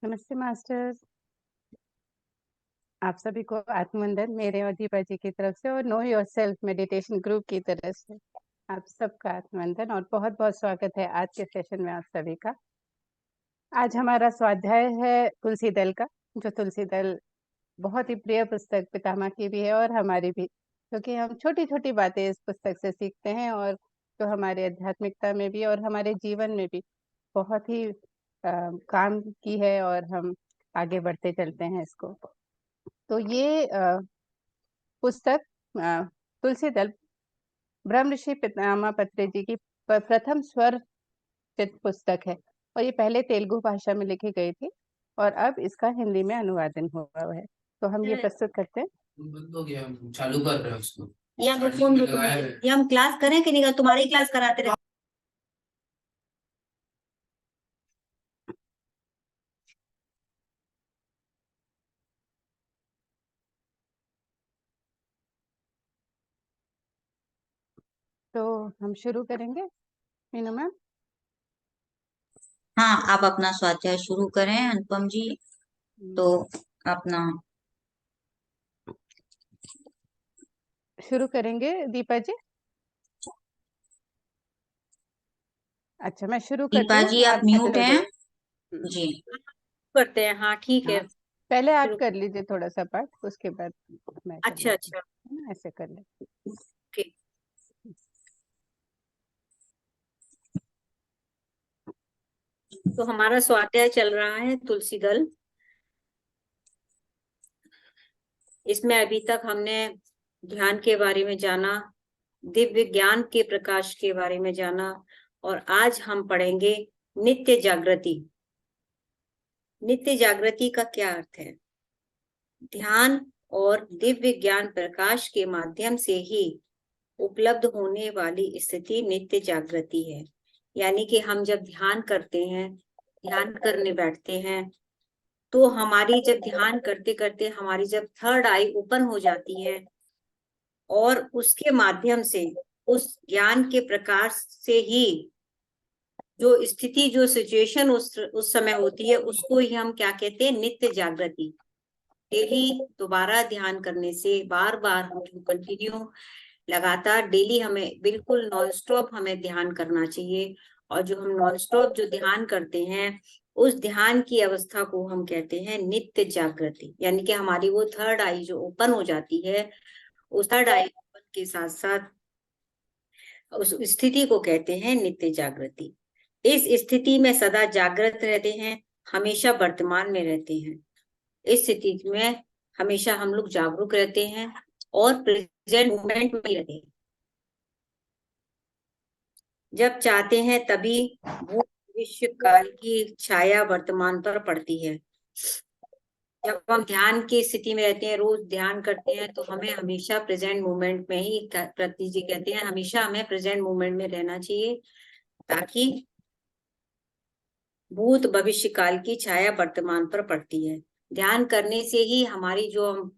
नमस्ते मास्टर्स। आप सभी को आत्मवंदन मेरे और दीपा जी की तरफ से और नो योरसेल्फ मेडिटेशन ग्रुप की तरफ से आप सबका आत्मवंदन और बहुत बहुत स्वागत है आज के सेशन में आप सभी का। आज हमारा स्वाध्याय है तुलसी दल का, जो तुलसी दल बहुत ही प्रिय पुस्तक पितामह की भी है और हमारी भी, क्योंकि हम छोटी छोटी बातें इस पुस्तक से सीखते हैं और जो हमारे आध्यात्मिकता में भी और हमारे जीवन में भी बहुत ही काम की है और हम आगे बढ़ते चलते हैं इसको। तो ये पुस्तक तुलसी दल ब्रह्म ऋषि पितामह पत्री जी की प्रथम स्वरचित पुस्तक है और ये पहले तेलुगु भाषा में लिखी गई थी और अब इसका हिंदी में अनुवादन हुआ है। तो हम ये प्रस्तुत करते हैं। बंद हो गया, चालू कर रहे हैं उसको। या तो फोन दो तुम्हें, या हम क्लास करें कि नहीं, तुम्हारी क्लास कराते रहे। तो हम शुरू करेंगे मीनू मैम। हाँ, आप अपना स्वाध्याय शुरू करें अनुपम जी। तो अपना शुरू करेंगे दीपा जी। अच्छा, मैं शुरू करती दीपा हूँ, जी आप म्यूट हेलो हैं दो। जी। करते हैं। हाँ ठीक है। हाँ, पहले आप शुरू। कर लीजिए थोड़ा सा पाठ, उसके बाद मैं कर अच्छा लेती अच्छा हूँ, है ना? ऐसे कर ले। ठीक। तो हमारा स्वाध्याय चल रहा है तुलसी दल। इसमें अभी तक हमने ध्यान के बारे में जाना, दिव्य ज्ञान के प्रकाश के बारे में जाना और आज हम पढ़ेंगे नित्य जागृति। नित्य जागृति का क्या अर्थ है? ध्यान और दिव्य ज्ञान प्रकाश के माध्यम से ही उपलब्ध होने वाली स्थिति नित्य जागृति है। यानी कि हम जब ध्यान करते हैं, ध्यान करने बैठते हैं, तो हमारी जब ध्यान करते करते हमारी जब थर्ड आई ओपन हो जाती है और उसके माध्यम से उस ज्ञान के प्रकाश से ही जो स्थिति, जो सिचुएशन उस समय होती है, उसको ही हम क्या कहते हैं? नित्य जागृति। डेली दोबारा ध्यान करने से बार बार हम कंटिन्यू लगातार डेली हमें बिल्कुल नॉन स्टॉप हमें ध्यान करना चाहिए। और जो हम नॉन स्टॉप जो ध्यान करते हैं, उस ध्यान की अवस्था को हम कहते हैं नित्य जागृति। यानी कि हमारी वो थर्ड आई जो ओपन हो जाती है, उस थर्ड आई ओपन के साथ साथ उस स्थिति को कहते हैं नित्य जागृति। इस स्थिति में सदा जागृत रहते हैं, हमेशा वर्तमान में रहते हैं। इस स्थिति में हमेशा हम लोग जागरूक रहते हैं और प्रेजेंट मोमेंट में रहते हैं। जब चाहते हैं तभी भूत भविष्य काल की छाया वर्तमान पर पड़ती है। जब हम ध्यान की स्थिति में रहते हैं, रोज ध्यान करते हैं, तो हमें हमेशा प्रेजेंट मोमेंट में ही, प्रति जी कहते हैं, हमेशा हमें प्रेजेंट मोमेंट में रहना चाहिए, ताकि भूत भविष्य काल की छाया वर्तमान पर पड़ती है। ध्यान करने से ही हमारी जो हम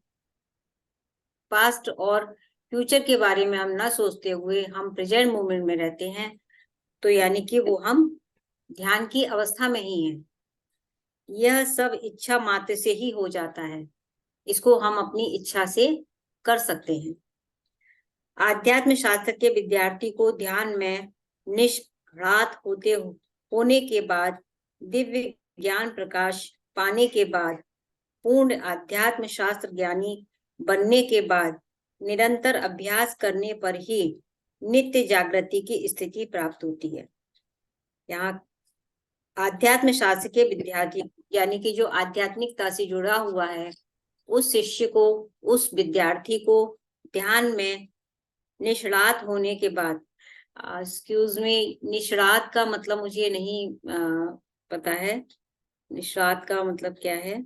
पास्ट और फ्यूचर के बारे में हम ना सोचते हुए हम प्रेजेंट मोमेंट में रहते हैं, तो यानी कि वो हम ध्यान की अवस्था में ही हैं। यह सब इच्छा मात्र से ही हो जाता है। इसको हम अपनी इच्छा से कर सकते हैं। आध्यात्म शास्त्र के विद्यार्थी को ध्यान में निष्णात होने के बाद, दिव्य ज्ञान प्रकाश पाने के बाद, पूर्ण आध्यात्म शास्त्र ज्ञानी बनने के बाद, निरंतर अभ्यास करने पर ही नित्य जागृति की स्थिति प्राप्त होती है। यहाँ आध्यात्म शास्त्र के विद्यार्थी यानी कि जो आध्यात्मिकता से जुड़ा हुआ है, उस शिष्य को, उस विद्यार्थी को ध्यान में निष्णात होने के बाद, एक्सक्यूज मी, निष्णात का मतलब मुझे नहीं पता है। निष्णात का मतलब क्या है?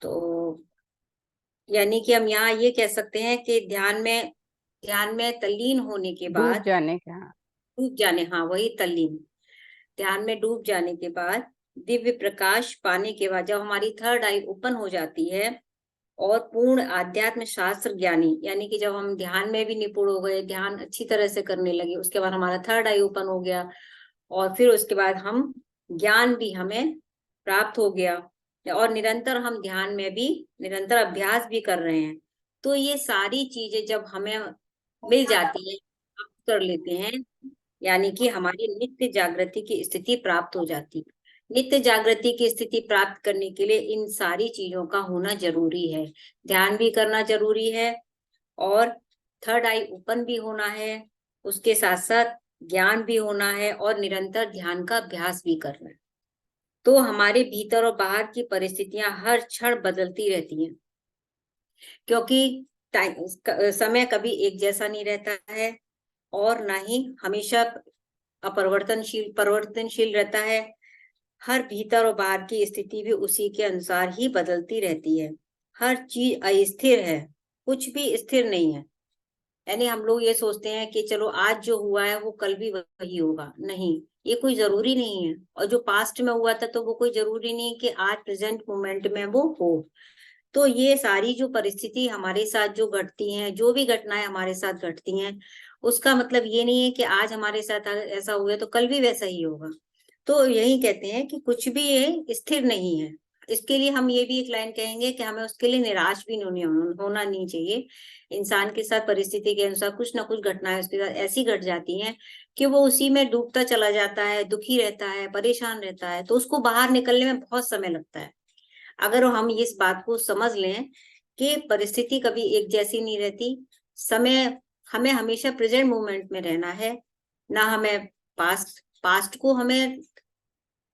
तो यानी कि हम यहाँ ये कह सकते हैं कि ध्यान में तल्लीन होने के बाद, डूब जाने का, डूब जाने, हाँ वही तल्लीन, ध्यान में डूब जाने के बाद, दिव्य प्रकाश पाने के बाद, जब हमारी थर्ड आई ओपन हो जाती है और पूर्ण आध्यात्म शास्त्र ज्ञानी, यानी कि जब हम ध्यान में भी निपुण हो गए, ध्यान अच्छी तरह से करने लगे, उसके बाद हमारा थर्ड आई ओपन हो गया और फिर उसके बाद हम ज्ञान भी हमें प्राप्त हो गया, और निरंतर हम ध्यान में भी निरंतर अभ्यास भी कर रहे हैं। तो ये सारी चीजें जब हमें मिल जाती है, आप कर लेते हैं, यानी कि हमारी नित्य जागृति की स्थिति प्राप्त हो जाती है। नित्य जागृति की स्थिति प्राप्त करने के लिए इन सारी चीजों का होना जरूरी है। ध्यान भी करना जरूरी है और थर्ड आई ओपन भी होना है, उसके साथ साथ ज्ञान भी होना है और निरंतर ध्यान का अभ्यास भी करना है। तो हमारे भीतर और बाहर की परिस्थितियां हर क्षण बदलती रहती हैं, क्योंकि समय कभी एक जैसा नहीं रहता है और ना ही हमेशा परिवर्तनशील रहता है। हर भीतर और बाहर की स्थिति भी उसी के अनुसार ही बदलती रहती है। हर चीज अस्थिर है, कुछ भी स्थिर नहीं है। यानी हम लोग ये सोचते हैं कि चलो आज जो हुआ है वो कल भी वही होगा, नहीं, ये कोई जरूरी नहीं है। और जो पास्ट में हुआ था तो वो कोई जरूरी नहीं कि आज प्रेजेंट मोमेंट में वो हो। तो ये सारी जो परिस्थिति हमारे साथ जो घटती हैं, जो भी घटनाएं हमारे साथ घटती हैं, उसका मतलब ये नहीं है कि आज हमारे साथ ऐसा हुआ तो कल भी वैसा ही होगा। तो यही कहते हैं कि कुछ भी ये स्थिर नहीं है। इसके लिए हम ये भी एक लाइन कहेंगे कि हमें उसके लिए निराश भी होना नहीं चाहिए। इंसान के साथ परिस्थिति के अनुसार कुछ ना कुछ घटनाएं उसके साथ ऐसी घट जाती हैं कि वो उसी में डूबता चला जाता है, दुखी रहता है, परेशान रहता है, तो उसको बाहर निकलने में बहुत समय लगता है। अगर हम इस बात को समझ लें कि परिस्थिति कभी एक जैसी नहीं रहती, समय हमें हमेशा प्रेजेंट मोमेंट में रहना है, ना हमें पास्ट को हमें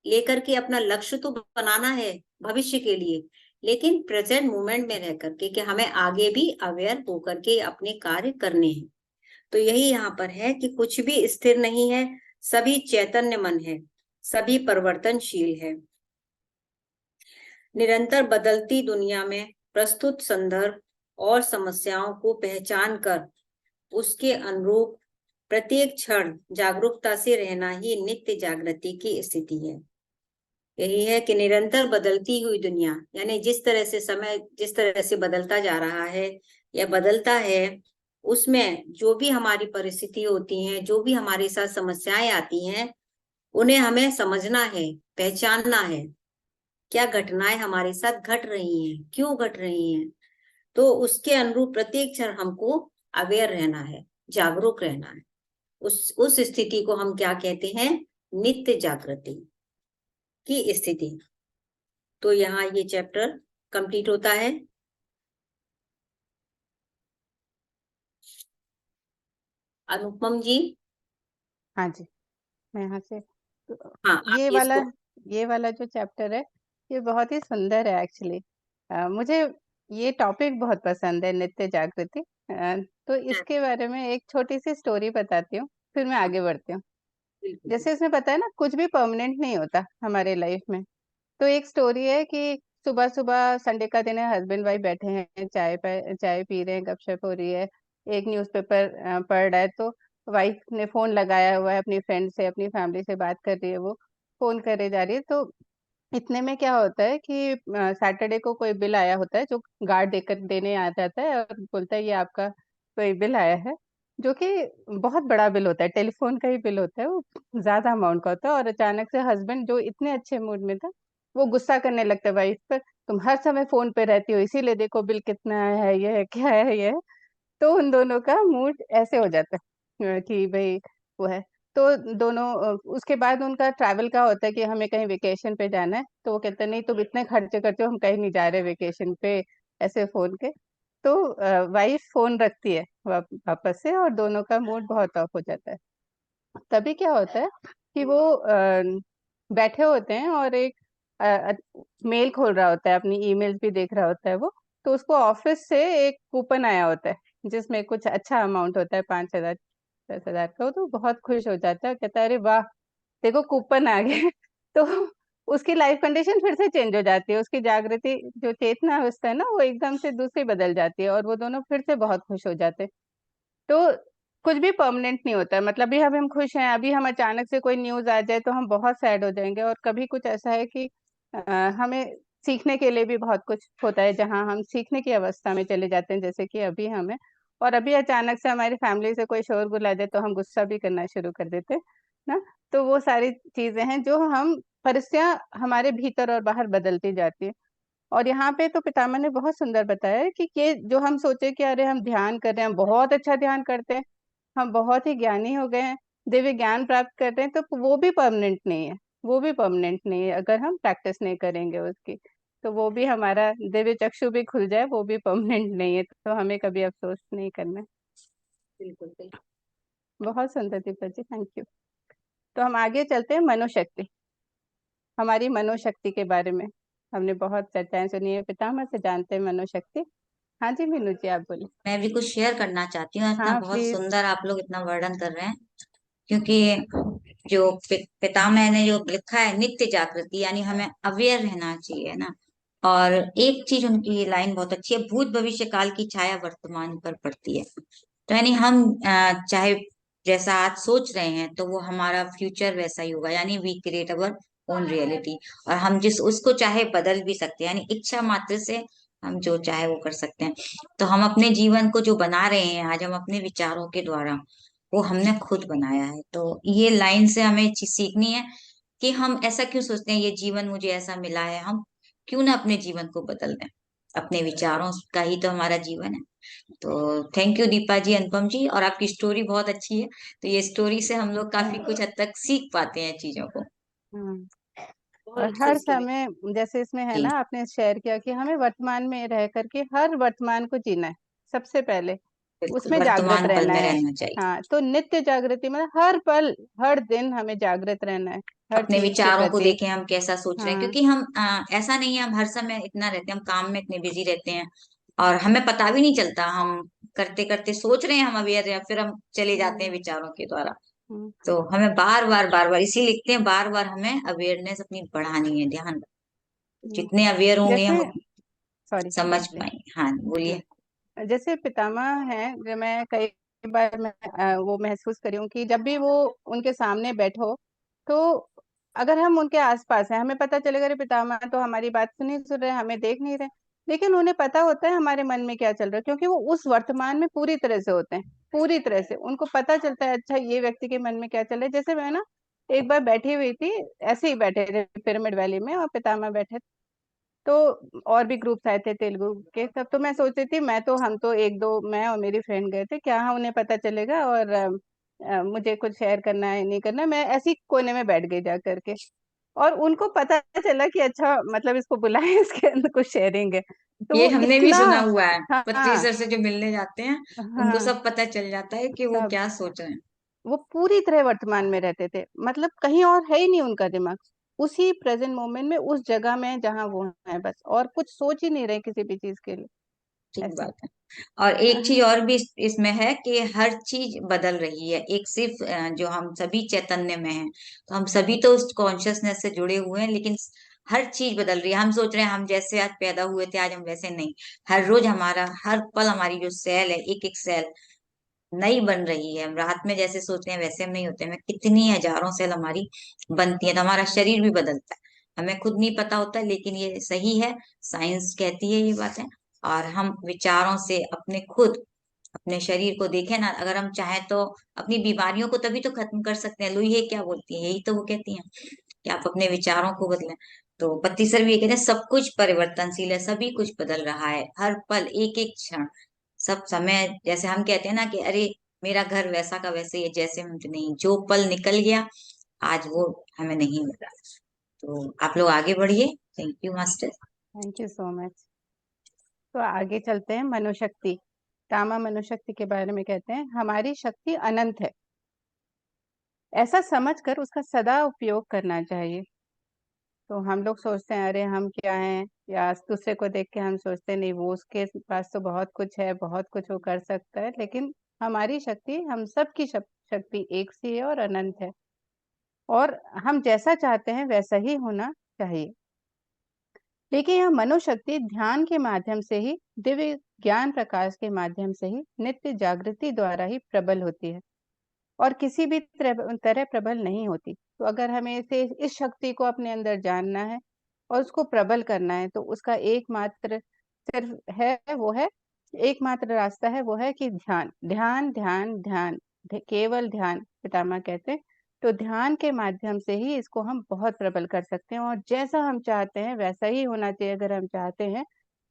लेकर के अपना लक्ष्य तो बनाना है भविष्य के लिए, लेकिन प्रेजेंट मोमेंट में रह करके कि हमें आगे भी अवेयर होकर के अपने कार्य करने हैं। तो यही यहाँ पर है कि कुछ भी स्थिर नहीं है, सभी चैतन्य मन है, सभी परिवर्तनशील है। निरंतर बदलती दुनिया में प्रस्तुत संदर्भ और समस्याओं को पहचान कर उसके अनुरूप प्रत्येक क्षण जागरूकता से रहना ही नित्य जागृति की स्थिति है। यही है कि निरंतर बदलती हुई दुनिया, यानी जिस तरह से समय जिस तरह से बदलता जा रहा है या बदलता है, उसमें जो भी हमारी परिस्थिति होती है, जो भी हमारे साथ समस्याएं आती हैं, उन्हें हमें समझना है, पहचानना है, क्या घटनाएं हमारे साथ घट रही हैं, क्यों घट रही हैं। तो उसके अनुरूप प्रत्येक क्षण हमको अवेयर रहना है, जागरूक रहना है। उस स्थिति को हम क्या कहते हैं? नित्य जागृति की स्थिति। तो यहाँ ये चैप्टर कंप्लीट होता है। अनुपम जी। हाँ जी, मैं यहाँ से हाँ, ये आप वाला जो चैप्टर है ये बहुत ही सुंदर है एक्चुअली। मुझे ये टॉपिक बहुत पसंद है, नित्य जागृति। तो इसके बारे में एक छोटी सी स्टोरी बताती हूँ, फिर मैं आगे बढ़ती हूँ। जैसे इसमें पता है ना, कुछ भी परमानेंट नहीं होता हमारे लाइफ में। तो एक स्टोरी है कि सुबह सुबह संडे का दिन है, हस्बैंड वाइफ बैठे हैं, चाय पी रहे हैं, गपशप हो रही है, एक न्यूज़पेपर पढ़ रहा है। तो वाइफ ने फोन लगाया हुआ है अपनी फ्रेंड से, अपनी फैमिली से बात कर रही है, वो फोन करे जा रही है। तो इतने में क्या होता है कि सैटरडे को कोई बिल आया होता है, जो गार्ड देकर देने आ जाता है और बोलता है ये आपका कोई बिल आया है, जो कि बहुत बड़ा बिल होता है, टेलीफोन का ही बिल होता है, वो ज्यादा अमाउंट का होता है। और अचानक से हस्बैंड जो इतने अच्छे मूड में था, वो गुस्सा करने लगता है वाइफ पर, तुम हर समय फोन पे रहती हो, इसीलिए देखो बिल कितना आया है, ये है, क्या है, ये है। तो उन दोनों का मूड ऐसे हो जाता है कि भाई वो है। तो दोनों उसके बाद उनका ट्रैवल का होता है कि हमें कहीं वेकेशन पे जाना है, तो वो कहते हैं नहीं तुम इतने खर्चे करते हो, हम कहीं नहीं जा रहे वेकेशन पे, ऐसे फोन के। तो वाइफ फोन रखती है वापस से, और दोनों का मूड बहुत ऑफ हो जाता है। तभी क्या होता है कि वो बैठे होते हैं और एक मेल खोल रहा होता है, अपनी ईमेल्स भी देख रहा होता है वो। तो उसको ऑफिस से एक कूपन आया होता है जिसमें कुछ अच्छा अमाउंट होता है, 5,000 10,000 का। तो बहुत खुश हो जाता है, कहता है अरे वाह, देखो कूपन आ गया। तो उसकी लाइफ कंडीशन फिर से चेंज हो जाती है, उसकी जागृति जो चेतना अवस्था है ना, वो एकदम से दूसरी बदल जाती है, और वो दोनों फिर से बहुत खुश हो जाते हैं। तो कुछ भी परमानेंट नहीं होता है, मतलब भी अभी हम खुश हैं, अभी हम अचानक से कोई न्यूज आ जाए तो हम बहुत सैड हो जाएंगे। और कभी कुछ ऐसा है कि हमें सीखने के लिए भी बहुत कुछ होता है, जहाँ हम सीखने की अवस्था में चले जाते हैं, जैसे कि अभी हमें। और अभी अचानक से हमारी फैमिली से कोई शोरगुल आ जाए तो हम गुस्सा भी करना शुरू कर देते हैं ना। तो वो सारी चीजें हैं जो हम परिस्थितियां हमारे भीतर और बाहर बदलती जाती है। और यहाँ पे तो पितामह ने बहुत सुंदर बताया है कि ये जो हम सोचे कि अरे हम ध्यान कर रहे हैं, बहुत अच्छा ध्यान करते हैं, हम बहुत ही ज्ञानी हो गए हैं, दिव्य ज्ञान प्राप्त करते हैं, तो वो भी परमानेंट नहीं है, वो भी परमानेंट नहीं है। अगर हम प्रैक्टिस नहीं करेंगे उसकी, तो वो भी हमारा दिव्य चक्षु भी खुल जाए, वो भी परमानेंट नहीं है, तो हमें कभी अफसोस नहीं करना है। बिल्कुल बिल्कुल। बहुत सुंदर दीपक जी, थैंक यू। तो हम आगे चलते हैं मनोशक्ति, हमारी मनोशक्ति के बारे में हमने बहुत चर्चाएं सुनी है, पितामह से जानते हैं मनोशक्ति। हाँ जी मीनू जी, आप बोलिए। मैं भी कुछ शेयर करना चाहती हूँ। इतना हाँ बहुत प्लीज। सुंदर आप लोग इतना वर्णन कर रहे हैं, क्योंकि जो पितामह ने जो लिखा है नित्य जागृति, यानी हमें अवेयर रहना चाहिए ना। और एक चीज उनकी लाइन बहुत अच्छी है, भूत भविष्य काल की छाया वर्तमान पर पड़ती है। तो यानी हम चाहे जैसा आज सोच रहे हैं तो वो हमारा फ्यूचर वैसा ही होगा, यानी we create our own reality. और हम जिस उसको चाहे बदल भी सकते हैं, यानी इच्छा मात्र से हम जो चाहे वो कर सकते हैं। तो हम अपने जीवन को जो बना रहे हैं आज, हम अपने विचारों के द्वारा, वो हमने खुद बनाया है। तो ये लाइन से हमें चीज सीखनी है कि हम ऐसा क्यों सोचते हैं, ये जीवन मुझे ऐसा मिला है, हम क्यों ना अपने जीवन को बदल दें। अपने विचारों का ही तो हमारा जीवन है। तो थैंक यू दीपा जी, अनुपम जी, और आपकी स्टोरी बहुत अच्छी है। तो ये स्टोरी से हम लोग काफी कुछ हद तक सीख पाते हैं चीजों को। हम्म। बहुत और अच्छी हर स्टोरी। समय, जैसे इसमें है जी, ना, आपने शेयर किया कि हमें वर्तमान में रह करके हर वर्तमान को जीना है सबसे पहले, बिल्कुल उसमें जागृत वर्तमान पल रहना में है। रहना चाहिए। हाँ, तो नित्य जागृति मतलब हर पल हर दिन हमें जागृत रहना है, हर अपने चीज के विचारों को प्रति। देखें हम कैसा सोच रहे हैं, हाँ। क्योंकि हम ऐसा नहीं है हम हर समय इतना रहते हैं, हम काम में इतने बिजी रहते हैं और हमें पता भी नहीं चलता। हम करते करते सोच रहे हैं, हम अवेयर हैं, फिर हम चले जाते हैं हम्म, विचारों के द्वारा। हम्म। तो हमें बार बार इसी लिखते हैं, बार बार हमें अवेयरनेस अपनी बढ़ानी है, ध्यान। हम्म। जितने अवेयर होंगे जैसे, हम सॉरी समझ बोलिए। पाएंगे। हाँ बोलिए। जैसे पितामह हैं, जो मैं कई बार मैं वो महसूस करी हूँ कि जब भी वो उनके सामने बैठो, तो अगर हम उनके आसपास हैं, हमें पता चलेगा अरे पितामह तो हमारी बात तो नहीं सुन रहे, हमें देख नहीं रहे, लेकिन उन्हें पता होता है हमारे मन में क्या चल रहा है, क्योंकि वो उस वर्तमान में पूरी तरह से होते हैं, पूरी तरह से उनको पता चलता है अच्छा ये व्यक्ति के मन में क्या चल रहा है। जैसे मैं ना एक बार बैठी हुई थी, ऐसे ही बैठे थे पिरामिड वैली में, और पितामह बैठे, तो और भी ग्रुप्स आए थे तेलुगु के सब, तो मैं सोच रही थी मैं तो हम तो एक दो, मैं और मेरी फ्रेंड गए थे, क्या उन्हें पता चलेगा और मुझे कुछ शेयर करना है नहीं करना, मैं ऐसी कोने में बैठ गई जा करके, और उनको पता चला कि अच्छा मतलब इसको बुलाए इसके अंदर कुछ शेयरिंग है, तो ये वो हमने भी इतना। सुना हुआ है, पत्री हाँ। सर से जो मिलने जाते हैं उनको हाँ। सब पता चल जाता है कि वो सब, क्या सोच रहे हैं। वो पूरी तरह वर्तमान में रहते थे, मतलब कहीं और है ही नहीं उनका दिमाग, उसी प्रेजेंट मोमेंट में, उस जगह में जहाँ वो है, बस और कुछ सोच ही नहीं रहे किसी भी चीज के लिए। ठीक ऐसा। बात है। और एक चीज और भी इसमें है कि हर चीज बदल रही है, एक सिर्फ जो हम सभी चैतन्य में हैं, तो हम सभी तो उस कॉन्शियसनेस से जुड़े हुए हैं, लेकिन हर चीज बदल रही है। हम सोच रहे हैं हम जैसे आज पैदा हुए थे आज हम वैसे नहीं। हर रोज हमारा हर पल हमारी जो सेल है, एक एक सेल नई बन रही है। हम रात में जैसे सोचते हैं वैसे हम नहीं होते, हमें कितनी हजारों सेल हमारी बनती है। तो हमारा शरीर भी बदलता है, हमें खुद नहीं पता होता, लेकिन ये सही है, साइंस कहती है ये बातें। और हम विचारों से अपने खुद अपने शरीर को देखें ना, अगर हम चाहें तो अपनी बीमारियों को तभी तो खत्म कर सकते हैं। लुई है क्या बोलती है, यही तो वो कहती हैं कि आप अपने विचारों को बदलें। तो पति सर भी ये कहते हैं सब कुछ परिवर्तनशील है, सभी कुछ बदल रहा है, हर पल एक एक क्षण सब समय। जैसे हम कहते हैं ना कि अरे मेरा घर वैसा का वैसे ही है, जैसे हम तो नहीं, जो पल निकल गया आज वो हमें नहीं मिल रहा। तो आप लोग आगे बढ़िए। Thank you master. Thank you so much. तो आगे चलते हैं मनोशक्ति, कामा मनोशक्ति के बारे में कहते हैं हमारी शक्ति अनंत है, ऐसा समझकर उसका सदा उपयोग करना चाहिए। तो हम लोग सोचते हैं अरे हम क्या हैं, या दूसरे को देख के हम सोचते हैं नहीं वो उसके पास तो बहुत कुछ है, बहुत कुछ वो कर सकता है, लेकिन हमारी शक्ति, हम सब की शक्ति एक सी है और अनंत है, और हम जैसा चाहते हैं वैसा ही होना चाहिए। लेकिन यह मनोशक्ति ध्यान के माध्यम से ही, दिव्य ज्ञान प्रकाश के माध्यम से ही, नित्य जागृति द्वारा ही प्रबल होती है, और किसी भी तरह प्रबल नहीं होती। तो अगर हमें इसे, इस शक्ति को अपने अंदर जानना है और उसको प्रबल करना है, तो उसका एकमात्र सिर्फ है, वो है एकमात्र रास्ता है, वो है कि ध्यान ध्यान ध्यान ध्यान, केवल ध्यान, पितामह कहते हैं। तो ध्यान के माध्यम से ही इसको हम बहुत प्रबल कर सकते हैं, और जैसा हम चाहते हैं वैसा ही होना चाहिए। अगर हम चाहते हैं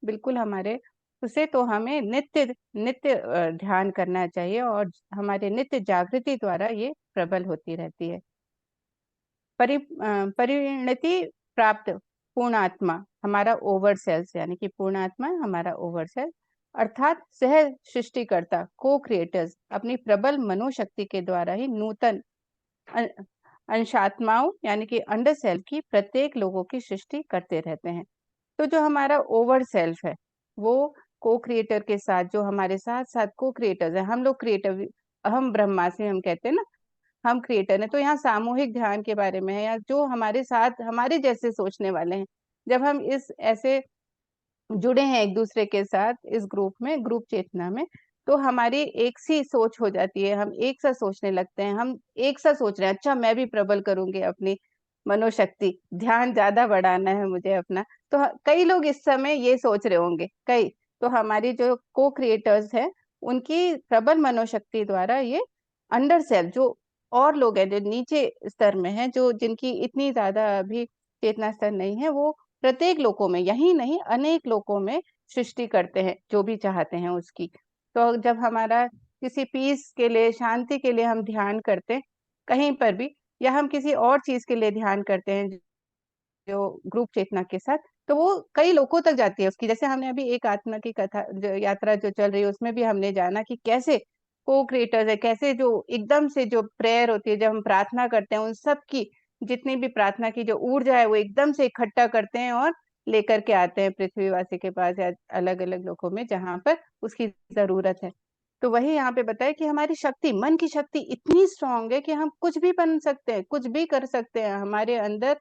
बिल्कुल हमारे उसे, तो हमें नित्य नित्य ध्यान करना चाहिए, और हमारे नित्य जागृति द्वारा ये प्रबल होती रहती है। परिणति प्राप्त पूर्णात्मा हमारा ओवर सेल्स, यानी कि पूर्णात्मा हमारा ओवर सेल्स, अर्थात सह सृष्टिकर्ता को क्रिएटर्स अपनी प्रबल मनोशक्ति के द्वारा ही नूतन अंशात्माओं यानी कि अंडर सेल्फ की प्रत्येक लोगों की सृष्टि करते रहते हैं। तो जो हमारा ओवर सेल्फ है वो को क्रिएटर के साथ, जो हमारे साथ साथ को क्रिएटर्स है, हम लोग क्रिएटर, अहम ब्रह्मास्मि हम कहते हैं ना, हम क्रिएटर हैं। तो यहाँ सामूहिक ध्यान के बारे में है, या जो हमारे साथ हमारे जैसे सोचने वाले हैं, जब हम इस ऐसे जुड़े हैं एक दूसरे के साथ इस ग्रुप में, ग्रुप चेतना में, तो हमारी एक सी सोच हो जाती है, हम एक सा सोचने लगते हैं, हम एक सा सोच रहे हैं, अच्छा मैं भी प्रबल करूंगी अपनी मनोशक्ति, ध्यान ज्यादा बढ़ाना है मुझे अपना। तो कई लोग इस समय ये सोच रहे होंगे, कई। तो हमारी जो को क्रिएटर्स हैं उनकी प्रबल मनोशक्ति द्वारा ये अंडर सेल्फ जो और लोग हैं, जो नीचे स्तर में हैं, जो जिनकी इतनी ज्यादा अभी चेतना स्तर नहीं है, वो प्रत्येक लोकों में, यही नहीं अनेक लोकों में सृष्टि करते हैं जो भी चाहते हैं उसकी। तो जब हमारा किसी पीस के लिए, शांति के लिए हम ध्यान करते हैं कहीं पर भी, या हम किसी और चीज के लिए ध्यान करते हैं जो ग्रुप चेतना के साथ, तो वो कई लोगों तक जाती है उसकी। जैसे हमने अभी एक आत्मा की कथा जो यात्रा जो चल रही है उसमें भी हमने जाना कि कैसे को क्रिएटर्स है, कैसे जो एकदम से जो प्रेयर होती है, जब हम प्रार्थना करते हैं, उन सब की जितनी भी प्रार्थना की जो ऊर्जा है वो एकदम से इकट्ठा करते हैं और लेकर के आते हैं पृथ्वीवासी के पास, या अलग अलग लोगों में जहां पर उसकी जरूरत है। तो वही यहाँ पे बताया कि हमारी शक्ति, मन की शक्ति इतनी स्ट्रांग है कि हम कुछ भी बन सकते हैं, कुछ भी कर सकते हैं हमारे अंदर,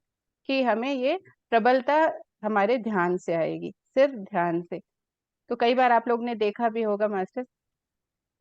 कि हमें ये प्रबलता हमारे ध्यान से आएगी, सिर्फ ध्यान से। तो कई बार आप लोग ने देखा भी होगा मास्टर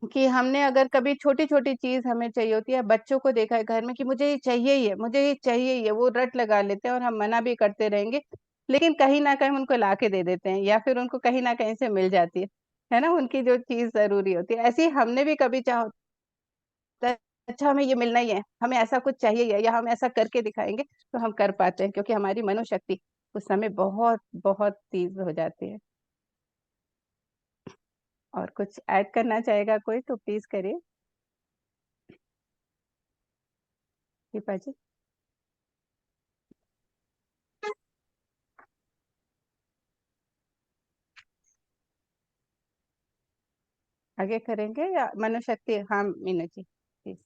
कि हमने अगर कभी छोटी छोटी चीज हमें चाहिए होती है, बच्चों को देखा है घर में कि मुझे ये चाहिए ही है, मुझे ये चाहिए ही है, वो रट लगा लेते हैं और हम मना भी करते रहेंगे, लेकिन कहीं ना कहीं उनको ला के दे देते हैं, या फिर उनको कहीं ना कहीं से मिल जाती है ना, उनकी जो चीज जरूरी होती है। ऐसे ही हमने भी कभी चाहा होता है, अच्छा हमें ये मिलना ही है, हमें ऐसा कुछ चाहिए ही है, या हम ऐसा करके दिखाएंगे, तो हम कर पाते हैं, क्योंकि हमारी मनोशक्ति उस समय बहुत बहुत तेज हो जाती है। और कुछ ऐड करना चाहेगा कोई तो प्लीज करिए दीपा जी। आगे करेंगे या मनोशक्ति? हाँ मीनू जी प्लीज।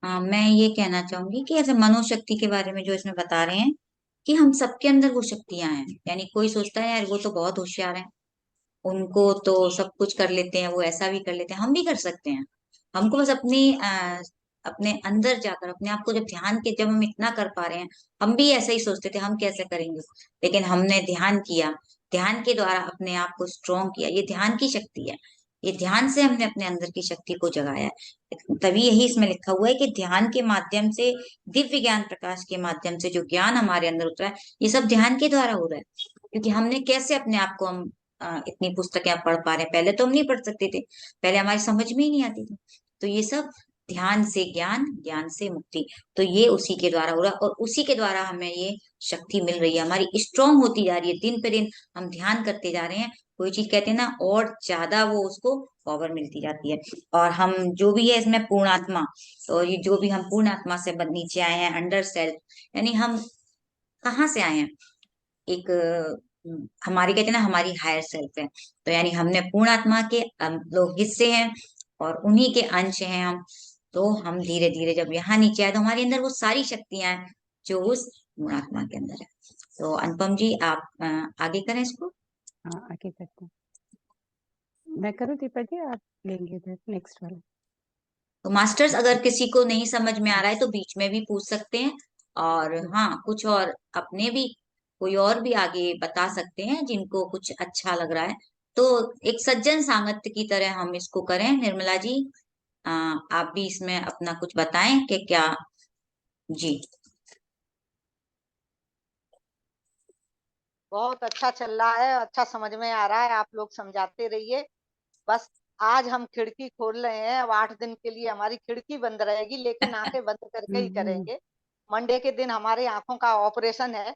हाँ, मैं ये कहना चाहूंगी कि ऐसे मनोशक्ति के बारे में जो इसमें बता रहे हैं कि हम सबके अंदर वो शक्तियां हैं। यानी कोई सोचता है यार वो तो बहुत होशियार है, उनको तो सब कुछ कर लेते हैं, वो ऐसा भी कर लेते हैं, हम भी कर सकते हैं। हमको बस अपने अंदर जाकर अपने आप को जब ध्यान के, जब हम इतना कर पा रहे हैं, हम भी ऐसा ही सोचते थे हम कैसे करेंगे, लेकिन हमने ध्यान किया, ध्यान के द्वारा अपने आप को स्ट्रोंग किया। ये ध्यान की शक्ति है, ये ध्यान से हमने अपने अंदर की शक्ति को जगाया है। तभी यही इसमें लिखा हुआ है कि ध्यान के माध्यम से, दिव्य ज्ञान प्रकाश के माध्यम से जो ज्ञान हमारे अंदर उतरा है, ये सब ध्यान के द्वारा हो रहा है। क्योंकि हमने कैसे अपने आप को, हम इतनी पुस्तकें आप पढ़ पा रहे हैं, पहले तो हम नहीं पढ़ सकते थे, पहले हमारी समझ में ही नहीं आती थी। तो ये सब ध्यान से ज्ञान, ज्ञान से मुक्ति, तो ये उसी के द्वारा हो रहा है, और उसी के द्वारा हमें ये शक्ति मिल रही है, हमारी स्ट्रांग होती जा रही है दिन पे दिन। हम ध्यान करते जा रहे हैं, कोई चीज कहते हैं ना, और ज्यादा वो उसको पावर मिलती जाती है। और हम जो भी है इसमें पूर्णात्मा, तो ये जो भी हम पूर्णात्मा से नीचे आए हैं, अंडर सेल्फ, यानी हम कहाँ से आए हैं, एक हमारी कहते हैं ना हमारी हायर सेल्फ है। तो यानी हमने पूर्णात्मा के लोग हिस्से हैं और उन्हीं के अंश हैं हम। तो हम धीरे धीरे जब यहाँ नीचे आए तो हमारे अंदर वो सारी शक्तियां हैं जो उस पूर्णात्मा के अंदर है। तो अनुपम जी आप आगे करें इसको। हाँ आगे करते हैं, मैं करूँ दीपा जी, आप लेंगे नेक्स्ट वाला? तो मास्टर्स अगर किसी को नहीं समझ में आ रहा है तो बीच में भी पूछ सकते हैं, और हाँ कुछ और अपने भी कोई और भी आगे बता सकते हैं जिनको कुछ अच्छा लग रहा है। तो एक सज्जन सामर्थ्य की तरह हम इसको करें। निर्मला जी, आप भी इसमें अपना कुछ बताएं कि क्या। जी। बहुत अच्छा चल रहा है, अच्छा समझ में आ रहा है, आप लोग समझाते रहिए। बस आज हम खिड़की खोल रहे हैं, अब 8 दिन के लिए हमारी खिड़की बंद रहेगी, लेकिन आंखें बंद करके ही करेंगे। मंडे के दिन हमारे आंखों का ऑपरेशन है,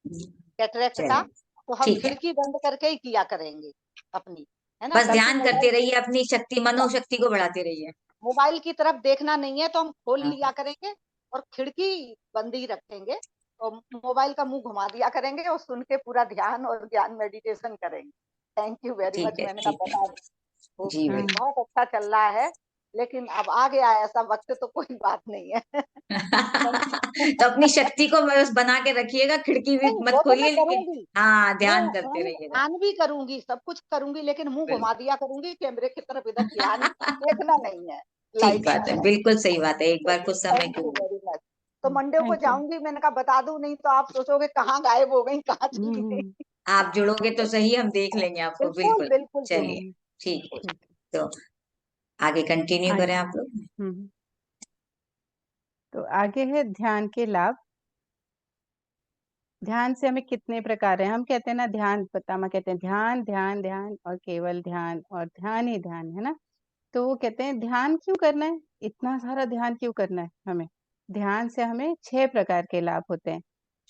कैटरेक्ट का, चलिए तो हम ठीक है, खिड़की बंद करके ही किया करेंगे अपनी, है ना, बस बल्कि ध्यान करते मोबाइल, रहिए, अपनी शक्ति मनोशक्ति को बढ़ाते रहिए। मोबाइल की तरफ देखना नहीं है तो हम खोल हाँ, लिया करेंगे और खिड़की बंद ही रखेंगे और मोबाइल का मुंह घुमा दिया करेंगे और सुन के पूरा ध्यान और ज्ञान मेडिटेशन करेंगे। थैंक यू वेरी मच, मैंने कहा ठीक है, बता दें। जी ओके, हाँ बिल्कुल। बहुत अच्छा चल रहा है, लेकिन अब आ गया ऐसा वक्त तो कोई बात नहीं है। तो अपनी शक्ति को बस बना के रखिएगा, खिड़की भी नहीं, मत वो तो मैं खोलिए, लेकिन करूंगी, हाँ मैं ध्यान करते ऑन रहिएगा। ऑन भी करूंगी, सब कुछ करूंगी, लेकिन मुंह घुमा बिल्कुल। दिया करूंगी कैमरे की तरफ, इधर ध्यान देखना नहीं है ठीक लाइट की बात है, तरफ। बिल्कुल सही बात है, एक बार चलिए, कुछ समय थैंक के यू लिए। Very much. तो मंडे को थैंक यू। जाऊंगी, मैंने कहा बता दूं, नहीं तो आप सोचोगे कहाँ गायब हो गई, कहाँ चली गई। आप जुड़ोगे तो सही, हम देख लेंगे आपको, बिल्कुल बिल्कुल। बिल्कुल चलिए जरूर। ठीक है, ठीक तो आगे कंटिन्यू है करें आगे। आप लोग। तो आगे है ध्यान के लाभ। ध्यान से हमें कितने प्रकार हैं, हम कहते हैं ना ध्यान, पतामा कहते हैं ध्यान ध्यान ध्यान और केवल ध्यान और ध्यान ही ध्यान, है ना। तो वो कहते हैं ध्यान क्यों करना है, इतना सारा ध्यान क्यों करना है हमें। ध्यान से हमें 6 प्रकार के लाभ होते हैं।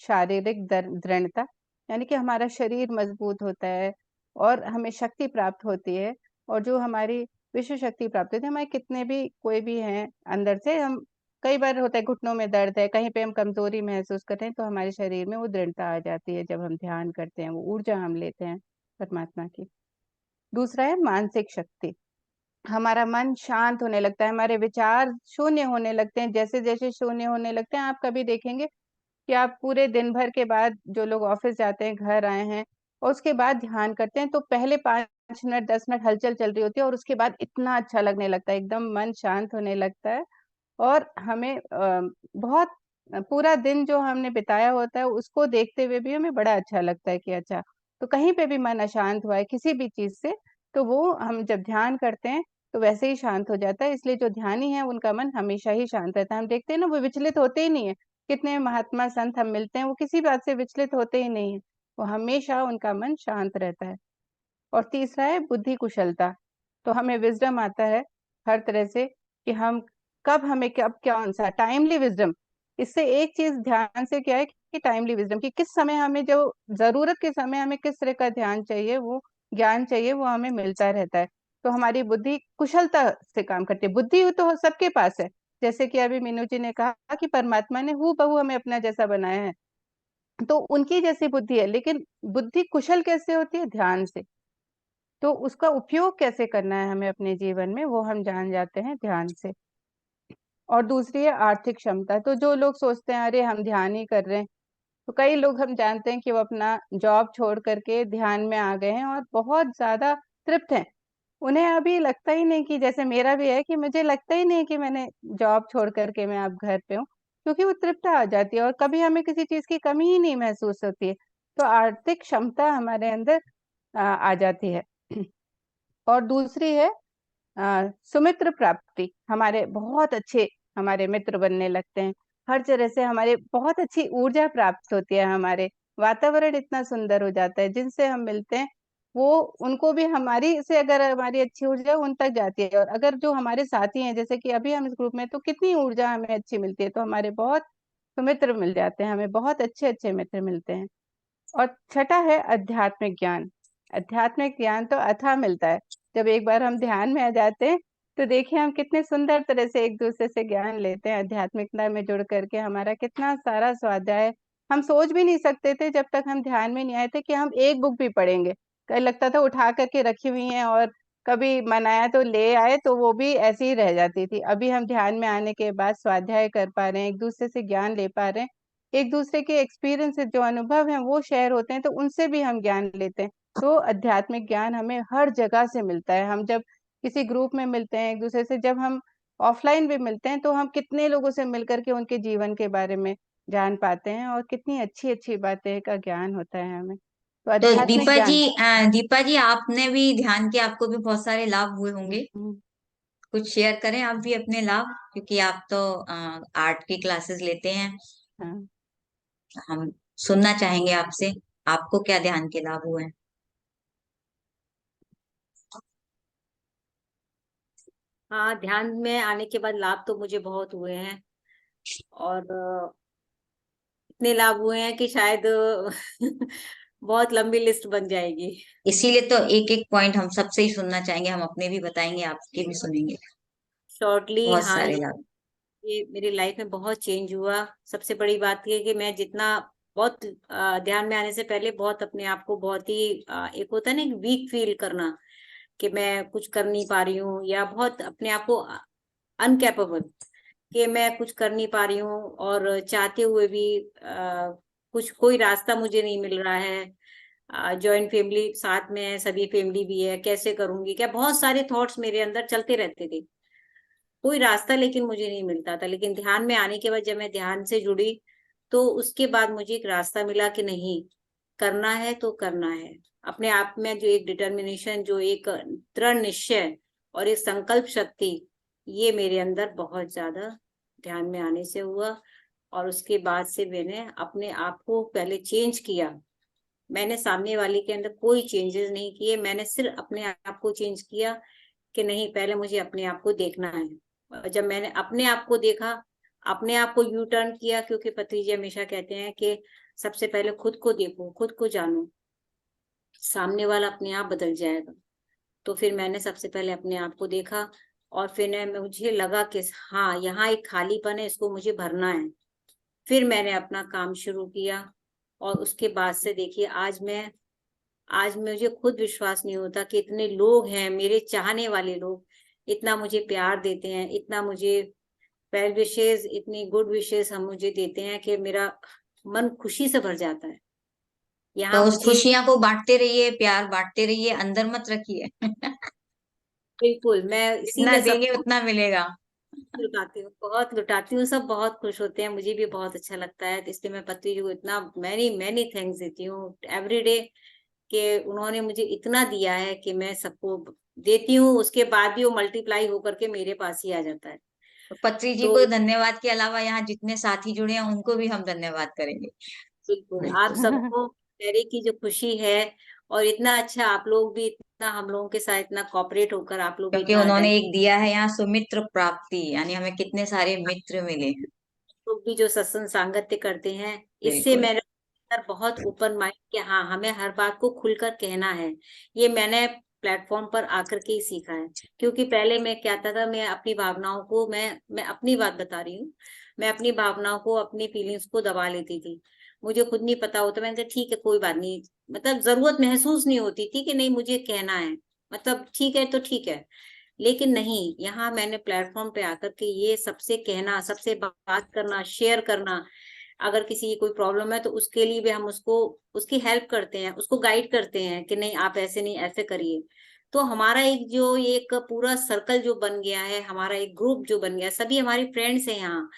शारीरिक दृढ़ता, यानी कि हमारा शरीर मजबूत होता है और हमें शक्ति प्राप्त होती है। और जो हमारी विश्व शक्ति प्राप्त होती है, हमारे कितने भी कोई भी हैं अंदर से, हम कई बार होता है घुटनों में दर्द है, कहीं पे हम कमजोरी महसूस करते हैं, तो हमारे शरीर में वो दृढ़ता आ जाती है जब हम ध्यान करते हैं, वो ऊर्जा हम लेते हैं परमात्मा की। दूसरा है मानसिक शक्ति, हमारा मन शांत होने लगता है, हमारे विचार शून्य होने लगते हैं। जैसे जैसे शून्य होने लगते हैं, आप कभी देखेंगे कि आप पूरे दिन भर के बाद, जो लोग ऑफिस जाते हैं, घर आए हैं और उसके बाद ध्यान करते हैं, तो पहले 5 मिनट 10 मिनट हलचल चल रही होती है और उसके बाद इतना अच्छा लगने लगता है, एकदम मन शांत होने लगता है। और हमें बहुत पूरा दिन जो हमने बिताया होता है उसको देखते हुए भी हमें बड़ा अच्छा लगता है कि अच्छा, तो कहीं पे भी मन अशांत हुआ है किसी भी चीज से, तो वो हम जब ध्यान करते हैं तो वैसे ही शांत हो जाता है। इसलिए जो ध्यानी है उनका मन हमेशा ही शांत रहता है। हम देखते हैं ना, वो विचलित होते ही नहीं है। कितने महात्मा संत हम मिलते हैं, वो किसी बात से विचलित होते ही नहीं है, वो हमेशा उनका मन शांत रहता है। और तीसरा है बुद्धि कुशलता, तो हमें विजडम आता है हर तरह से कि हम कब, हमें कब कौन सा टाइमली विजडम। इससे एक चीज ध्यान से क्या है कि टाइमली विजडम, कि किस समय हमें, जो जरूरत के समय हमें किस तरह का ध्यान चाहिए, वो ज्ञान चाहिए, वो हमें मिलता रहता है। तो हमारी बुद्धि कुशलता से काम करती है। बुद्धि तो सबके पास है, जैसे कि अभी मीनू जी ने कहा कि परमात्मा ने हूबहू हमें अपना जैसा बनाया है, तो उनकी जैसी बुद्धि है, लेकिन बुद्धि कुशल कैसे होती है, ध्यान से। तो उसका उपयोग कैसे करना है हमें अपने जीवन में, वो हम जान जाते हैं ध्यान से। और दूसरी है आर्थिक क्षमता, तो जो लोग सोचते हैं अरे हम ध्यान ही कर रहे हैं, तो कई लोग हम जानते हैं कि वो अपना जॉब छोड़ करके ध्यान में आ गए हैं और बहुत ज्यादा तृप्त हैं। उन्हें अभी लगता ही नहीं कि, जैसे मेरा भी है कि मुझे लगता ही नहीं कि मैंने जॉब छोड़ करके मैं अब घर पे हूँ, क्योंकि वो तृप्त आ जाती है और कभी हमें किसी चीज की कमी ही नहीं महसूस होती है। तो आर्थिक क्षमता हमारे अंदर आ जाती है। और दूसरी है सुमित्र प्राप्ति, हमारे बहुत अच्छे, हमारे मित्र बनने लगते हैं। हर तरह से हमारे बहुत अच्छी ऊर्जा प्राप्त होती है, हमारे वातावरण इतना सुंदर हो जाता है, जिनसे हम मिलते हैं वो, उनको भी हमारी से, अगर हमारी अच्छी ऊर्जा उन तक जाती है। और अगर जो हमारे साथी हैं, जैसे कि अभी हम इस ग्रुप में, तो कितनी ऊर्जा हमें अच्छी मिलती है, तो हमारे बहुत सुमित्र मिल जाते हैं, हमें बहुत अच्छे अच्छे मित्र मिलते हैं। और छठा है आध्यात्मिक ज्ञान। आध्यात्मिक ज्ञान तो अथाह मिलता है जब एक बार हम ध्यान में आ जाते हैं, तो देखिए हम कितने सुंदर तरह से एक दूसरे से ज्ञान लेते हैं। आध्यात्मिकता में जुड़ करके हमारा कितना सारा स्वाध्याय, हम सोच भी नहीं सकते थे जब तक हम ध्यान में नहीं आए थे कि हम एक बुक भी पढ़ेंगे। कहीं लगता था उठा करके रखी हुई है, और कभी मन आया तो ले आए, तो वो भी ऐसी ही रह जाती थी। अभी हम ध्यान में आने के बाद स्वाध्याय कर पा रहे हैं, एक दूसरे से ज्ञान ले पा रहे हैं, एक दूसरे के एक्सपीरियंस, जो अनुभव हैं वो शेयर होते हैं, तो उनसे भी हम ज्ञान लेते हैं। तो आध्यात्मिक ज्ञान हमें हर जगह से मिलता है। हम जब किसी ग्रुप में मिलते हैं एक दूसरे से, जब हम ऑफलाइन भी मिलते हैं, तो हम कितने लोगों से मिलकर के उनके जीवन के बारे में जान पाते हैं, और कितनी अच्छी अच्छी बातें का ज्ञान होता है हमें। तो तो आध्यात्मिक ज्ञान। दीपा जी आपने भी ध्यान के, आपको भी बहुत सारे लाभ हुए होंगे, हम्म, कुछ शेयर करें आप भी अपने लाभ, क्योंकि आप तो आर्ट की क्लासेस लेते हैं, हाँ। हम सुनना चाहेंगे आपसे, आपको क्या ध्यान के लाभ हुए हैं। हाँ, ध्यान में आने के बाद लाभ तो मुझे बहुत हुए हैं। और इतने लाभ हुए हैं कि शायद बहुत लंबी लिस्ट बन जाएगी। इसीलिए तो एक एक पॉइंट हम सबसे ही सुनना चाहेंगे, हम अपने भी बताएंगे, आपके भी सुनेंगे। शॉर्टली, बहुत हाँ, सारे लाभ। ये मेरी लाइफ में बहुत चेंज हुआ। सबसे बड़ी बात ये है कि मैं जितना बहुत ध्यान में आने से पहले बहुत अपने आप को बहुत ही एक होता है ना वीक फील करना कि मैं कुछ कर नहीं पा रही हूँ, या बहुत अपने आप को अनकैपेबल कि मैं कुछ कर नहीं पा रही हूँ, और चाहते हुए भी कुछ कोई रास्ता मुझे नहीं मिल रहा है। जॉइंट फैमिली साथ में है, सभी फैमिली भी है, कैसे करूंगी क्या, बहुत सारे थॉट्स मेरे अंदर चलते रहते थे, कोई रास्ता लेकिन मुझे नहीं मिलता था। लेकिन ध्यान में आने के बाद जब मैं ध्यान से जुड़ी तो उसके बाद मुझे एक रास्ता मिला कि नहीं, करना है तो करना है। अपने आप में जो एक डिटर्मिनेशन, जो एक दृढ़ निश्चय और एक संकल्प शक्ति, ये मेरे अंदर बहुत ज्यादा ध्यान में आने से हुआ। और उसके बाद से मैंने अपने आप को पहले चेंज किया। मैंने सामने वाले के अंदर कोई चेंजेस नहीं किए, मैंने सिर्फ अपने आप को चेंज किया कि नहीं, पहले मुझे अपने आप को देखना है। और जब मैंने अपने आप को देखा, अपने आप को यू टर्न किया, क्योंकि पति जी हमेशा कहते हैं कि सबसे पहले खुद को देखो, खुद को जानो, सामने वाला अपने आप बदल जाएगा। तो फिर मैंने सबसे पहले अपने आप को देखा, और फिर मुझे लगा कि हाँ, यहाँ एक खालीपन है, इसको मुझे भरना है। फिर मैंने अपना काम शुरू किया, और उसके बाद से देखिए आज मुझे खुद विश्वास नहीं होता कि इतने लोग हैं, मेरे चाहने वाले लोग इतना मुझे प्यार देते हैं, इतना मुझे वेल विशेस, इतनी गुड विशेस हम मुझे देते हैं कि मेरा मन खुशी से भर जाता है। तो यहाँ उस मुझे खुशियां को बांटते रहिए, प्यार बांटते रहिए, अंदर मत रखिए। बिल्कुल, मैं जितना इसीलिए देंगे सबको उतना मिलेगा। लुटाती हूँ, बहुत लुटाती हूँ, सब बहुत खुश होते हैं, मुझे भी बहुत अच्छा लगता है। तो इसलिए मैं पति जी को इतना मैनी मैनी थैंक्स देती हूँ एवरीडे, कि उन्होंने मुझे इतना दिया है कि मैं सबको देती हूँ, उसके बाद भी वो मल्टीप्लाई होकर के मेरे पास ही आ जाता है। तो पत्री जी तो को धन्यवाद के अलावा यहाँ जितने साथी जुड़े हैं उनको भी हम धन्यवाद करेंगे। बिल्कुल, आप सबको मेरे की जो खुशी है, और इतना अच्छा आप लोग भी, इतना हम लोगों के साथ इतना कॉपरेट होकर आप लोग भी क्योंकि इतना उन्होंने अटेंड, एक दिया है यहाँ सुमित्र प्राप्ति, यानी हमें कितने सारे मित्र मिले हैं। लोग भी जो सत्संग सांगत्य करते हैं, इससे बिल्कुल। मेरे अंदर बहुत ओपन माइंड कि हाँ, हमें हर बात को खुलकर कहना है। ये मैंने प्लेटफॉर्म पर आकर के ही सीखा है। क्योंकि पहले मैं क्या था, मैं अपनी भावनाओं को, मैं अपनी बात बता रही हूँ, मैं अपनी भावनाओं को, अपनी फीलिंग्स को दबा लेती थी। मुझे खुद नहीं पता होता, मैंने कहा ठीक है, कोई बात नहीं, मतलब जरूरत महसूस नहीं होती थी कि नहीं मुझे कहना है, मतलब ठीक है तो ठीक है। लेकिन नहीं, यहाँ मैंने प्लेटफॉर्म पे आकर के ये सबसे कहना, सबसे बात करना, शेयर करना, अगर किसी की कोई प्रॉब्लम है तो उसके लिए भी हम उसको, उसकी हेल्प करते हैं, उसको गाइड करते हैं कि नहीं आप ऐसे नहीं, ऐसे करिए। तो हमारा एक पूरा सर्कल जो बन गया है, हमारा एक ग्रुप जो बन गया है, सभी हमारे फ्रेंड्स हैं यहाँ।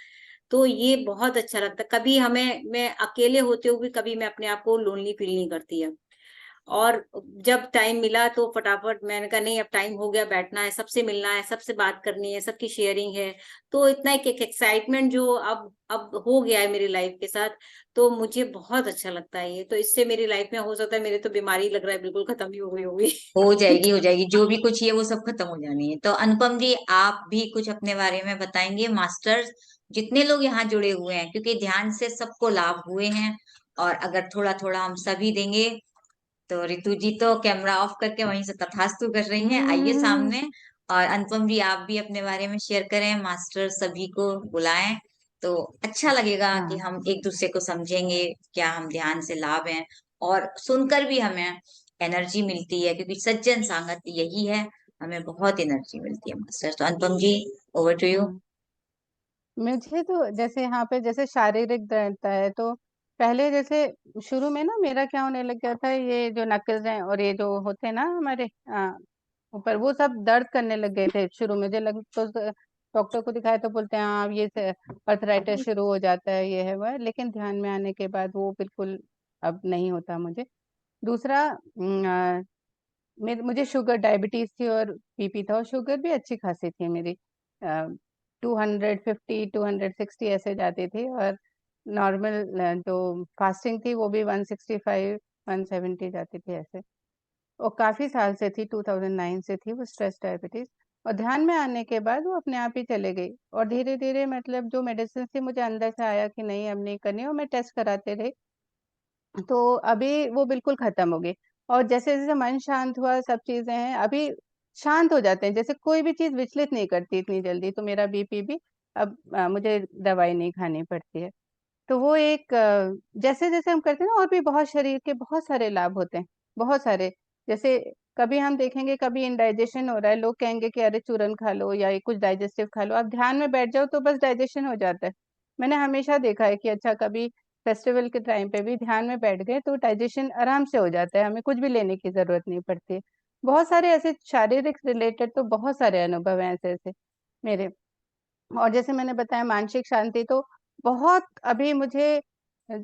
तो ये बहुत अच्छा लगता है। कभी मैं अकेले होते हुए कभी मैं अपने आप को लोनली फील नहीं करती है। और जब टाइम मिला तो फटाफट मैंने कहा नहीं, अब टाइम हो गया, बैठना है, सबसे मिलना है, सबसे बात करनी है, सबकी शेयरिंग है। तो इतना एक एक्साइटमेंट जो अब हो गया है मेरी लाइफ के साथ, तो मुझे बहुत अच्छा लगता है ये। तो इससे मेरी लाइफ में हो सकता है, मेरे तो बीमारी लग रहा है बिल्कुल खत्म ही हो गई होगी। हो जाएगी, हो जाएगी, जो भी कुछ है वो सब खत्म हो जानी है। तो अनुपम जी, आप भी कुछ अपने बारे में बताएंगे। मास्टर्स जितने लोग यहाँ जुड़े हुए हैं, क्योंकि ध्यान से सबको लाभ हुए हैं, और अगर थोड़ा थोड़ा हम सभी देंगे। तो रितु जी तो कैमरा ऑफ करके वहीं से तथास्तु कर रही हैं, आइए सामने। और अनुपम जी, आप भी अपने बारे में शेयर करें, मास्टर सभी को बुलाएं, तो अच्छा लगेगा कि हाँ, हम एक दूसरे को समझेंगे, क्या हम ध्यान से लाभ हैं, और सुनकर भी हमें एनर्जी मिलती है, क्योंकि सज्जन संगत यही है, हमें बहुत एनर्जी मिलती है मास्टर। तो अनुपम जी, ओवर टू यू। हाँ। मुझे तो जैसे यहाँ पे जैसे शारीरिक दृढ़ता है, तो पहले जैसे शुरू में ना मेरा क्या होने लग गया था, ये जो नक्ल्स हैं और ये जो होते हैं ना हमारे ऊपर, वो सब दर्द करने लग गए थे शुरू में। मुझे लग तो डॉक्टर को दिखाया तो बोलते हैं हाँ, ये अर्थराइटिस शुरू हो जाता है, ये है वो है। लेकिन ध्यान में आने के बाद वो बिल्कुल अब नहीं होता मुझे। दूसरा, मुझे शुगर डायबिटीज थी और बीपी था, और शुगर भी अच्छी खासी थी मेरी, 250 260 ऐसे जाती थी। और नॉर्मल जो फास्टिंग थी वो भी 165 170 जाती थी ऐसे। और काफी साल से थी, 2009 से थी वो स्ट्रेस डायबिटीज। और ध्यान में आने के बाद वो अपने आप ही चले गई। और धीरे धीरे मतलब जो मेडिसिन थी मुझे अंदर से आया कि नहीं अब नहीं करनी, और मैं टेस्ट कराते रही, तो अभी वो बिल्कुल खत्म हो गई। और जैसे जैसे मन शांत हुआ, सब चीजें हैं अभी शांत हो जाते हैं, जैसे कोई भी चीज विचलित नहीं करती इतनी जल्दी। तो मेरा बीपी भी अब मुझे दवाई नहीं खानी पड़ती है। तो वो एक जैसे जैसे हम करते हैं ना, और भी बहुत शरीर के बहुत सारे लाभ होते हैं, बहुत सारे। जैसे कभी हम देखेंगे कभी इंडाइजेशन हो रहा है, लोग कहेंगे कि अरे चूरन खा लो या ये कुछ डाइजेस्टिव खा लो, आप ध्यान में बैठ जाओ तो बस डाइजेशन हो जाता है। मैंने हमेशा देखा है कि अच्छा कभी फेस्टिवल के टाइम पे भी ध्यान में बैठ गए तो डाइजेशन आराम से हो जाता है, हमें कुछ भी लेने की जरूरत नहीं पड़ती है। बहुत सारे ऐसे शारीरिक रिलेटेड तो बहुत सारे अनुभव हैं ऐसे ऐसे मेरे। और जैसे मैंने बताया मानसिक शांति तो बहुत, अभी मुझे अ,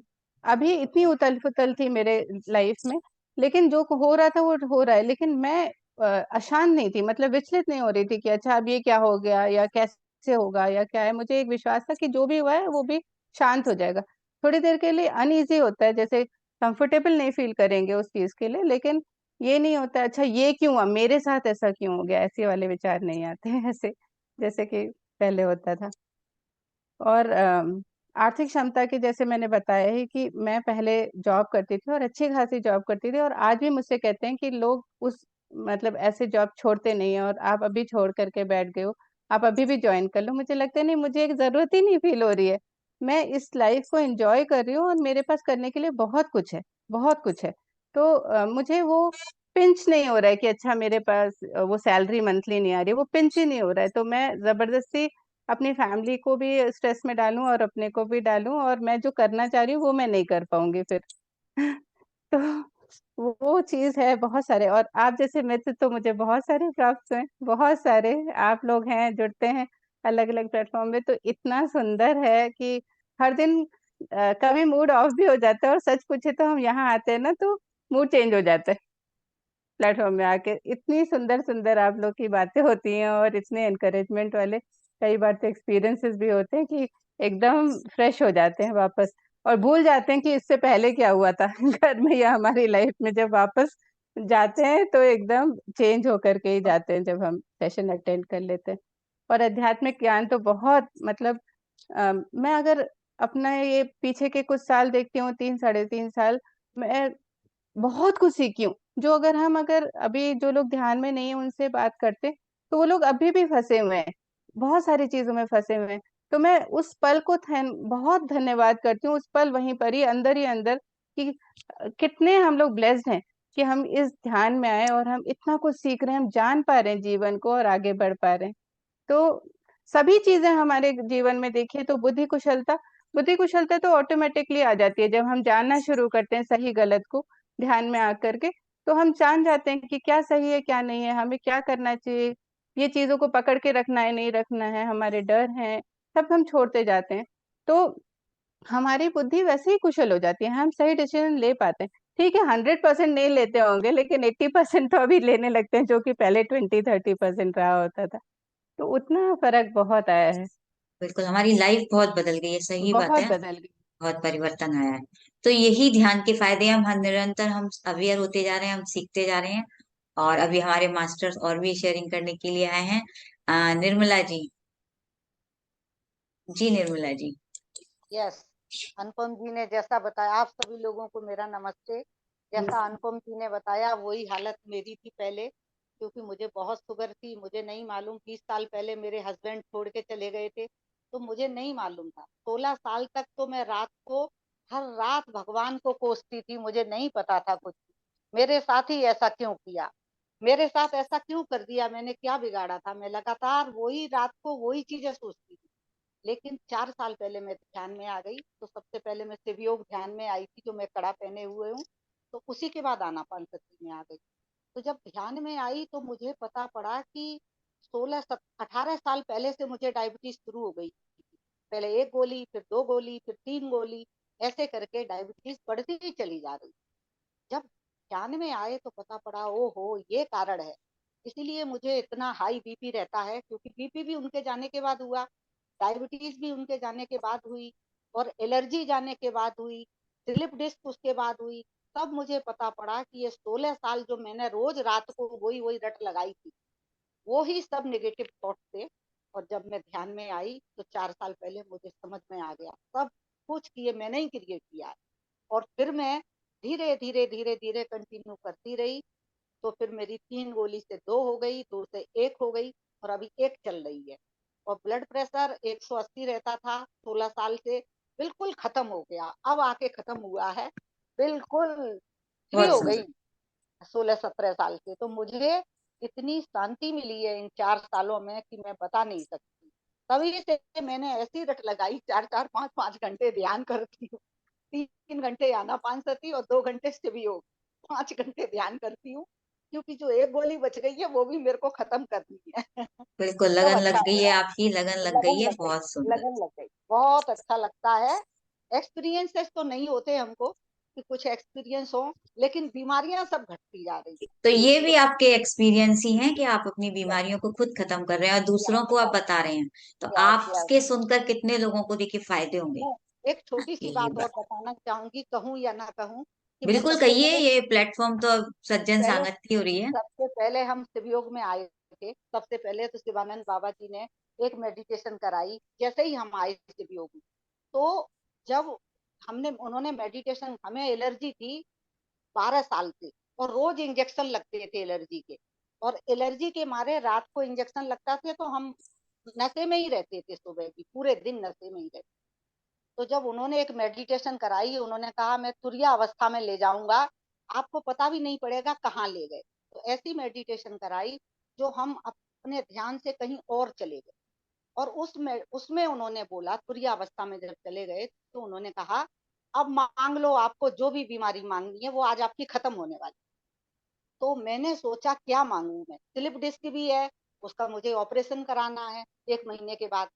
अभी इतनी उथल-पुथल थी मेरे लाइफ में, लेकिन जो हो रहा था वो हो रहा है, लेकिन मैं अशांत नहीं थी, मतलब विचलित नहीं हो रही थी कि अच्छा अब ये क्या हो गया या कैसे होगा या क्या है। मुझे एक विश्वास था कि जो भी हुआ है वो भी शांत हो जाएगा। थोड़ी देर के लिए अनईज़ी होता है, जैसे कंफर्टेबल नहीं फील करेंगे उस चीज़ के लिए, लेकिन ये नहीं होता अच्छा ये क्यों हुआ? मेरे साथ ऐसा क्यों हो गया? ऐसे वाले विचार नहीं आते हैं ऐसे, जैसे कि पहले होता था। और आर्थिक क्षमता की जैसे मैंने बताया ही कि मैं पहले जॉब करती थी और अच्छी खासी जॉब करती थी, और आज भी मुझसे कहते हैं कि लोग उस मतलब ऐसे जॉब छोड़ते नहीं हैं, और आप अभी छोड़ कर के बैठ गए हो, आप अभी भी जॉइन कर लो। मुझे लगता है नहीं, मुझे एक ज़रूरत ही नहीं फ़ील हो रही है। मैं इस लाइफ़ को एन्जॉय कर रही हूँ और मेरे पास करने के लिए बहुत कुछ है, बहुत कुछ है। तो मुझे वो पिंच नहीं हो रहा है कि अच्छा मेरे पास वो सैलरी मंथली नहीं आ रही है, वो पिंच ही नहीं हो रहा है। तो मैं ज़बरदस्ती अपनी फैमिली को भी स्ट्रेस में डालूँ और अपने को भी डालूँ, और मैं जो करना चाह रही हूँ वो मैं नहीं कर पाऊँगी फिर। तो वो चीज़ है बहुत सारे। और आप जैसे मित्र तो मुझे बहुत सारे प्राप्त हुए, बहुत सारे। आप लोग हैं, जुड़ते हैं अलग-अलग प्लेटफ़ॉर्म में, तो इतना सुंदर है कि हर दिन कभी मूड ऑफ भी हो जाता है, और सच पूछे तो हम यहाँ आते हैं ना तो मूड चेंज हो जाता है। प्लेटफ़ॉर्म में आके इतनी सुंदर-सुंदर आप लोग की बातें होती हैं, और इतने एनकरेजमेंट वाले कई बार तो एक्सपीरियंसेस भी होते हैं कि एकदम फ्रेश हो जाते हैं वापस, और भूल जाते हैं कि इससे पहले क्या हुआ था घर में या हमारी लाइफ में। जब वापस जाते हैं तो एकदम चेंज होकर के ही जाते हैं जब हम सेशन अटेंड कर लेते हैं। और आध्यात्मिक ज्ञान तो बहुत मतलब मैं अगर अपना ये पीछे के कुछ साल देखती हूँ, 3 साढ़े 3 साल, मैं बहुत कुछ सीखी हूँ, जो अगर अभी जो लोग ध्यान में नहीं है उनसे बात करते, तो वो लोग अभी भी फँसे हुए हैं, बहुत सारी चीज़ों में फँसे हुए हैं। तो मैं उस पल को बहुत धन्यवाद करती हूँ, उस पल वहीं पर ही अंदर कि कितने हम लोग ब्लेस्ड हैं कि हम इस ध्यान में आए और हम इतना कुछ सीख रहे हैं, हम जान पा रहे हैं जीवन को और आगे बढ़ पा रहे हैं। तो सभी चीज़ें हमारे जीवन में देखिए तो बुद्धि कुशलता तो ऑटोमेटिकली आ जाती है जब हम जानना शुरू करते हैं सही गलत को ध्यान में आकर के। तो हम जान जाते हैं कि क्या सही है, क्या नहीं है, हमें क्या करना चाहिए, ये चीज़ों को पकड़ के रखना है, नहीं रखना है, हमारे डर हैं, सब हम छोड़ते जाते हैं। तो हमारी बुद्धि वैसे ही कुशल हो जाती है, हम सही डिसीज़न ले पाते हैं। ठीक है 100% नहीं लेते होंगे, लेकिन 80% तो अभी लेने लगते हैं, जो कि पहले 20-30% रहा होता था। तो उतना फ़र्क बहुत आया है, बिल्कुल हमारी लाइफ बहुत बदल गई है, सही बात बहुत है। बदल गई। बहुत परिवर्तन आया है। तो यही ध्यान के फायदे हैं, हम निरंतर हम अवेयर होते जा रहे हैं, हम सीखते जा रहे हैं। और अभी हमारे मास्टर्स और भी शेयरिंग करने के लिए आए हैं। निर्मला जी। जी निर्मला जी। यस, अनुपम जी ने जैसा बताया, आप सभी लोगों को मेरा नमस्ते। जैसा अनुपम जी ने बताया वही हालत मेरी थी पहले, क्योंकि मुझे बहुत शुगर थी। मुझे नहीं मालूम, 20 साल पहले मेरे हस्बैंड छोड़ के चले गए थे, तो मुझे नहीं मालूम था। 16 साल तक तो मैं रात को हर रात भगवान को कोसती थी, मुझे नहीं पता था कुछ। मेरे साथ ही ऐसा क्यों किया, मेरे साथ ऐसा क्यों कर दिया, मैंने क्या बिगाड़ा था। मैं लगातार वही रात को वही चीजें सोचती थी। लेकिन 4 साल पहले मैं ध्यान में आ गई। तो सबसे पहले मैं शिवयोग ध्यान में आई थी, जो मैं कड़ा पहने हुए हूँ। तो उसी के बाद आनापान सती में आ गई। तो जब ध्यान में आई तो मुझे पता पड़ा कि 18 साल पहले से मुझे डायबिटीज शुरू हो गई। पहले 1 गोली, फिर 2 गोली, फिर 3 गोली, ऐसे करके डायबिटीज बढ़ती ही चली जा रही। जब ध्यान में आए तो पता पड़ा ओहो ये कारण है। इसीलिए मुझे इतना हाई बीपी रहता है, क्योंकि बीपी भी उनके जाने के बाद हुआ, डायबिटीज भी उनके जाने के बाद हुई, और एलर्जी जाने के बाद हुई, स्लिप डिस्क उसके बाद हुई। तब मुझे पता पड़ा कि ये 16 साल जो मैंने रोज रात को वही वही रट लगाई थी, वो ही सब नेगेटिव थॉट थे। और जब मैं ध्यान में आई तो 4 साल पहले मुझे समझ में आ गया सब कुछ किए मैंने ही क्रिएट किया है। और फिर मैं धीरे धीरे धीरे धीरे कंटिन्यू करती रही। तो फिर मेरी 3 गोली से 2 हो गई, 2 से 1 हो गई और अभी 1 चल रही है। और ब्लड प्रेशर 180 रहता था 16 साल से, बिल्कुल खत्म हो गया, अब आके खत्म हुआ है, बिल्कुल फ्री बहुत हो सुंदर। गई 16-17 साल से। तो मुझे इतनी शांति मिली है इन 4 सालों में कि मैं बता नहीं सकती। तभी से मैंने ऐसी रट लगाई, 4-4 5-5 घंटे ध्यान करती हूँ, 3 घंटे आनापानसती और 2 घंटे शिव योग, 5 घंटे ध्यान करती हूँ, क्योंकि जो 1 गोली बच गई है वो भी मेरे को खत्म करनी है। बिल्कुल सब लगन लग अच्छा गई हो है, रहा है, आपकी लगन लग गई लगन है, लग गई, बहुत सुंदर। लगन लग गई, बहुत अच्छा लगता है। एक्सपीरियंसेस तो नहीं होते हमको कि कुछ एक्सपीरियंस हो, लेकिन बीमारियां सब घटती जा रही तो है। ये एक भी तो आपके एक्सपीरियंस ही हैं कि आप अपनी बीमारियों को खुद खत्म कर रहे हैं और दूसरों को आप बता रहे हैं। तो यस यस। आपके सुनकर कितने लोगों को देखिए फायदे होंगे। मैं एक छोटी सी ये बात और बात बताना चाहूंगी, कहूँ या ना कहूँ, कि मैं बिल्कुल सबसे कहिए, पहले ये प्लेटफॉर्म तो अब सज्जन पहले सांगत की हो रही है। सबसे पहले हम शिवयोग में आए थे। सबसे पहले तो शिवानंद बाबा जी ने एक मेडिटेशन कराई जैसे ही हम आए शिवयोग में। तो जब हमने उन्होंने मेडिटेशन, हमें एलर्जी थी 12 साल से और रोज इंजेक्शन लगते थे एलर्जी के। और एलर्जी के मारे रात को इंजेक्शन लगता थे तो हम नशे में ही रहते थे, सुबह भी पूरे दिन नशे में ही रहते। तो जब उन्होंने एक मेडिटेशन कराई, उन्होंने कहा मैं तुरिया अवस्था में ले जाऊंगा, आपको पता भी नहीं पड़ेगा कहाँ ले गए। तो ऐसी मेडिटेशन कराई जो हम अपने ध्यान से कहीं और चले गए। और उसमें उसमें उन्होंने बोला, तुरिया अवस्था में जब चले गए तो उन्होंने कहा अब मांग लो, आपको जो भी बीमारी मांगनी है वो आज आपकी खत्म होने वाली। तो मैंने सोचा क्या मांगू मैं, स्लिप डिस्क भी है, उसका मुझे ऑपरेशन कराना है 1 महीने के बाद,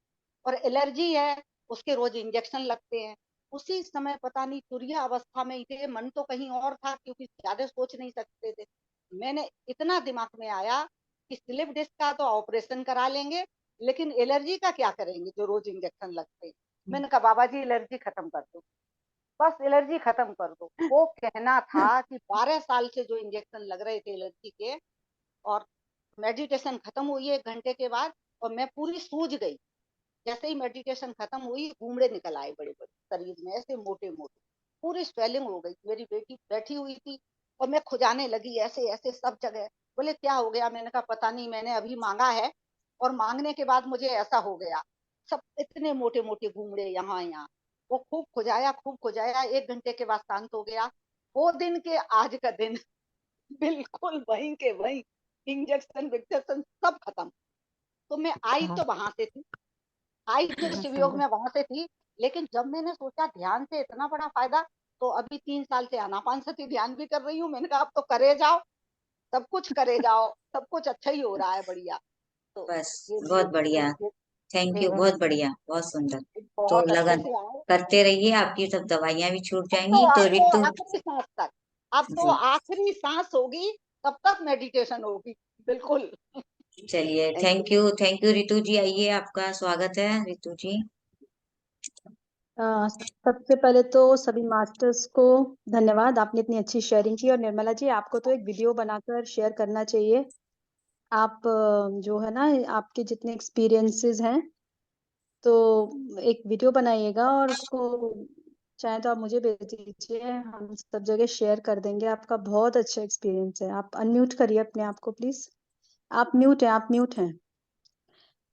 और एलर्जी है, उसके रोज इंजेक्शन लगते हैं। उसी समय पता नहीं तुरिया अवस्था में ही थे, मन तो कहीं और था क्योंकि ज्यादा सोच नहीं सकते थे। मैंने इतना दिमाग में आया कि स्लिप डिस्क का तो ऑपरेशन करा लेंगे, लेकिन एलर्जी का क्या करेंगे जो रोज इंजेक्शन लगते हैं। मैंने कहा बाबा जी एलर्जी खत्म कर दो, बस एलर्जी खत्म कर दो। वो कहना था कि 12 साल से जो इंजेक्शन लग रहे थे एलर्जी के, और मेडिटेशन खत्म हुई 1 घंटे के बाद और मैं पूरी सूझ गई। जैसे ही मेडिटेशन खत्म हुई, घूमड़े निकल आए बड़े बड़े शरीर में, ऐसे मोटे मोटे, पूरी स्वेलिंग हो गई। मेरी बेटी बैठी हुई थी और मैं खुजाने लगी ऐसे ऐसे सब जगह। बोले क्या हो गया? मैंने कहा पता नहीं, मैंने अभी मांगा है और मांगने के बाद मुझे ऐसा हो गया। सब इतने मोटे मोटे घूमड़े यहाँ यहाँ। वो खूब खुजाया, खूब खुजाया, 1 घंटे के बाद शांत हो गया। वो दिन के आज का दिन बिल्कुल वहीं के वहीं, इंजेक्शन विजेक्शन सब खत्म। तो मैं आई तो वहां से थी, आई तो बहुत शिवयोग सुंदर। में वहां से थी। लेकिन जब मैंने सोचा ध्यान से इतना बड़ा फायदा, तो अभी 3 साल से आनापानसती ध्यान भी कर रही हूँ। मैंने कहा अब तो करे जाओ, सब कुछ करे जाओ, सब कुछ अच्छा ही हो रहा है, बढ़िया। तो बस ये बहुत ये बढ़िया। ये, थैंक ये, यू, बहुत बहुत सुंदर। बढ़िया, बहुत सुंदर। तो बहुत अच्छे लगन से आए। करते रहिए, आपकी सब दवाइयां भी छूट अब तो जाएंगी। तो आपको ऋतु आखिरी सांस तक, अब तो जी, आखिरी सांस होगी तब तक मेडिटेशन होगी, बिल्कुल। चलिए, थैंक यू। थैंक यू ऋतु जी। आइए, आपका स्वागत है ऋतु जी। सबसे पहले तो सभी मास्टर्स को धन्यवाद, आपने इतनी अच्छी शेयरिंग की। और निर्मला जी, आपको तो एक वीडियो बनाकर शेयर करना चाहिए। आप जो है ना, आपके जितने एक्सपीरियंसेस हैं, तो एक वीडियो बनाइएगा और उसको चाहे तो आप मुझे भेज दीजिए, हम सब जगह शेयर कर देंगे। आपका बहुत अच्छा एक्सपीरियंस है। आप अनम्यूट करिए अपने आप को प्लीज। आप म्यूट हैं, आप म्यूट हैं।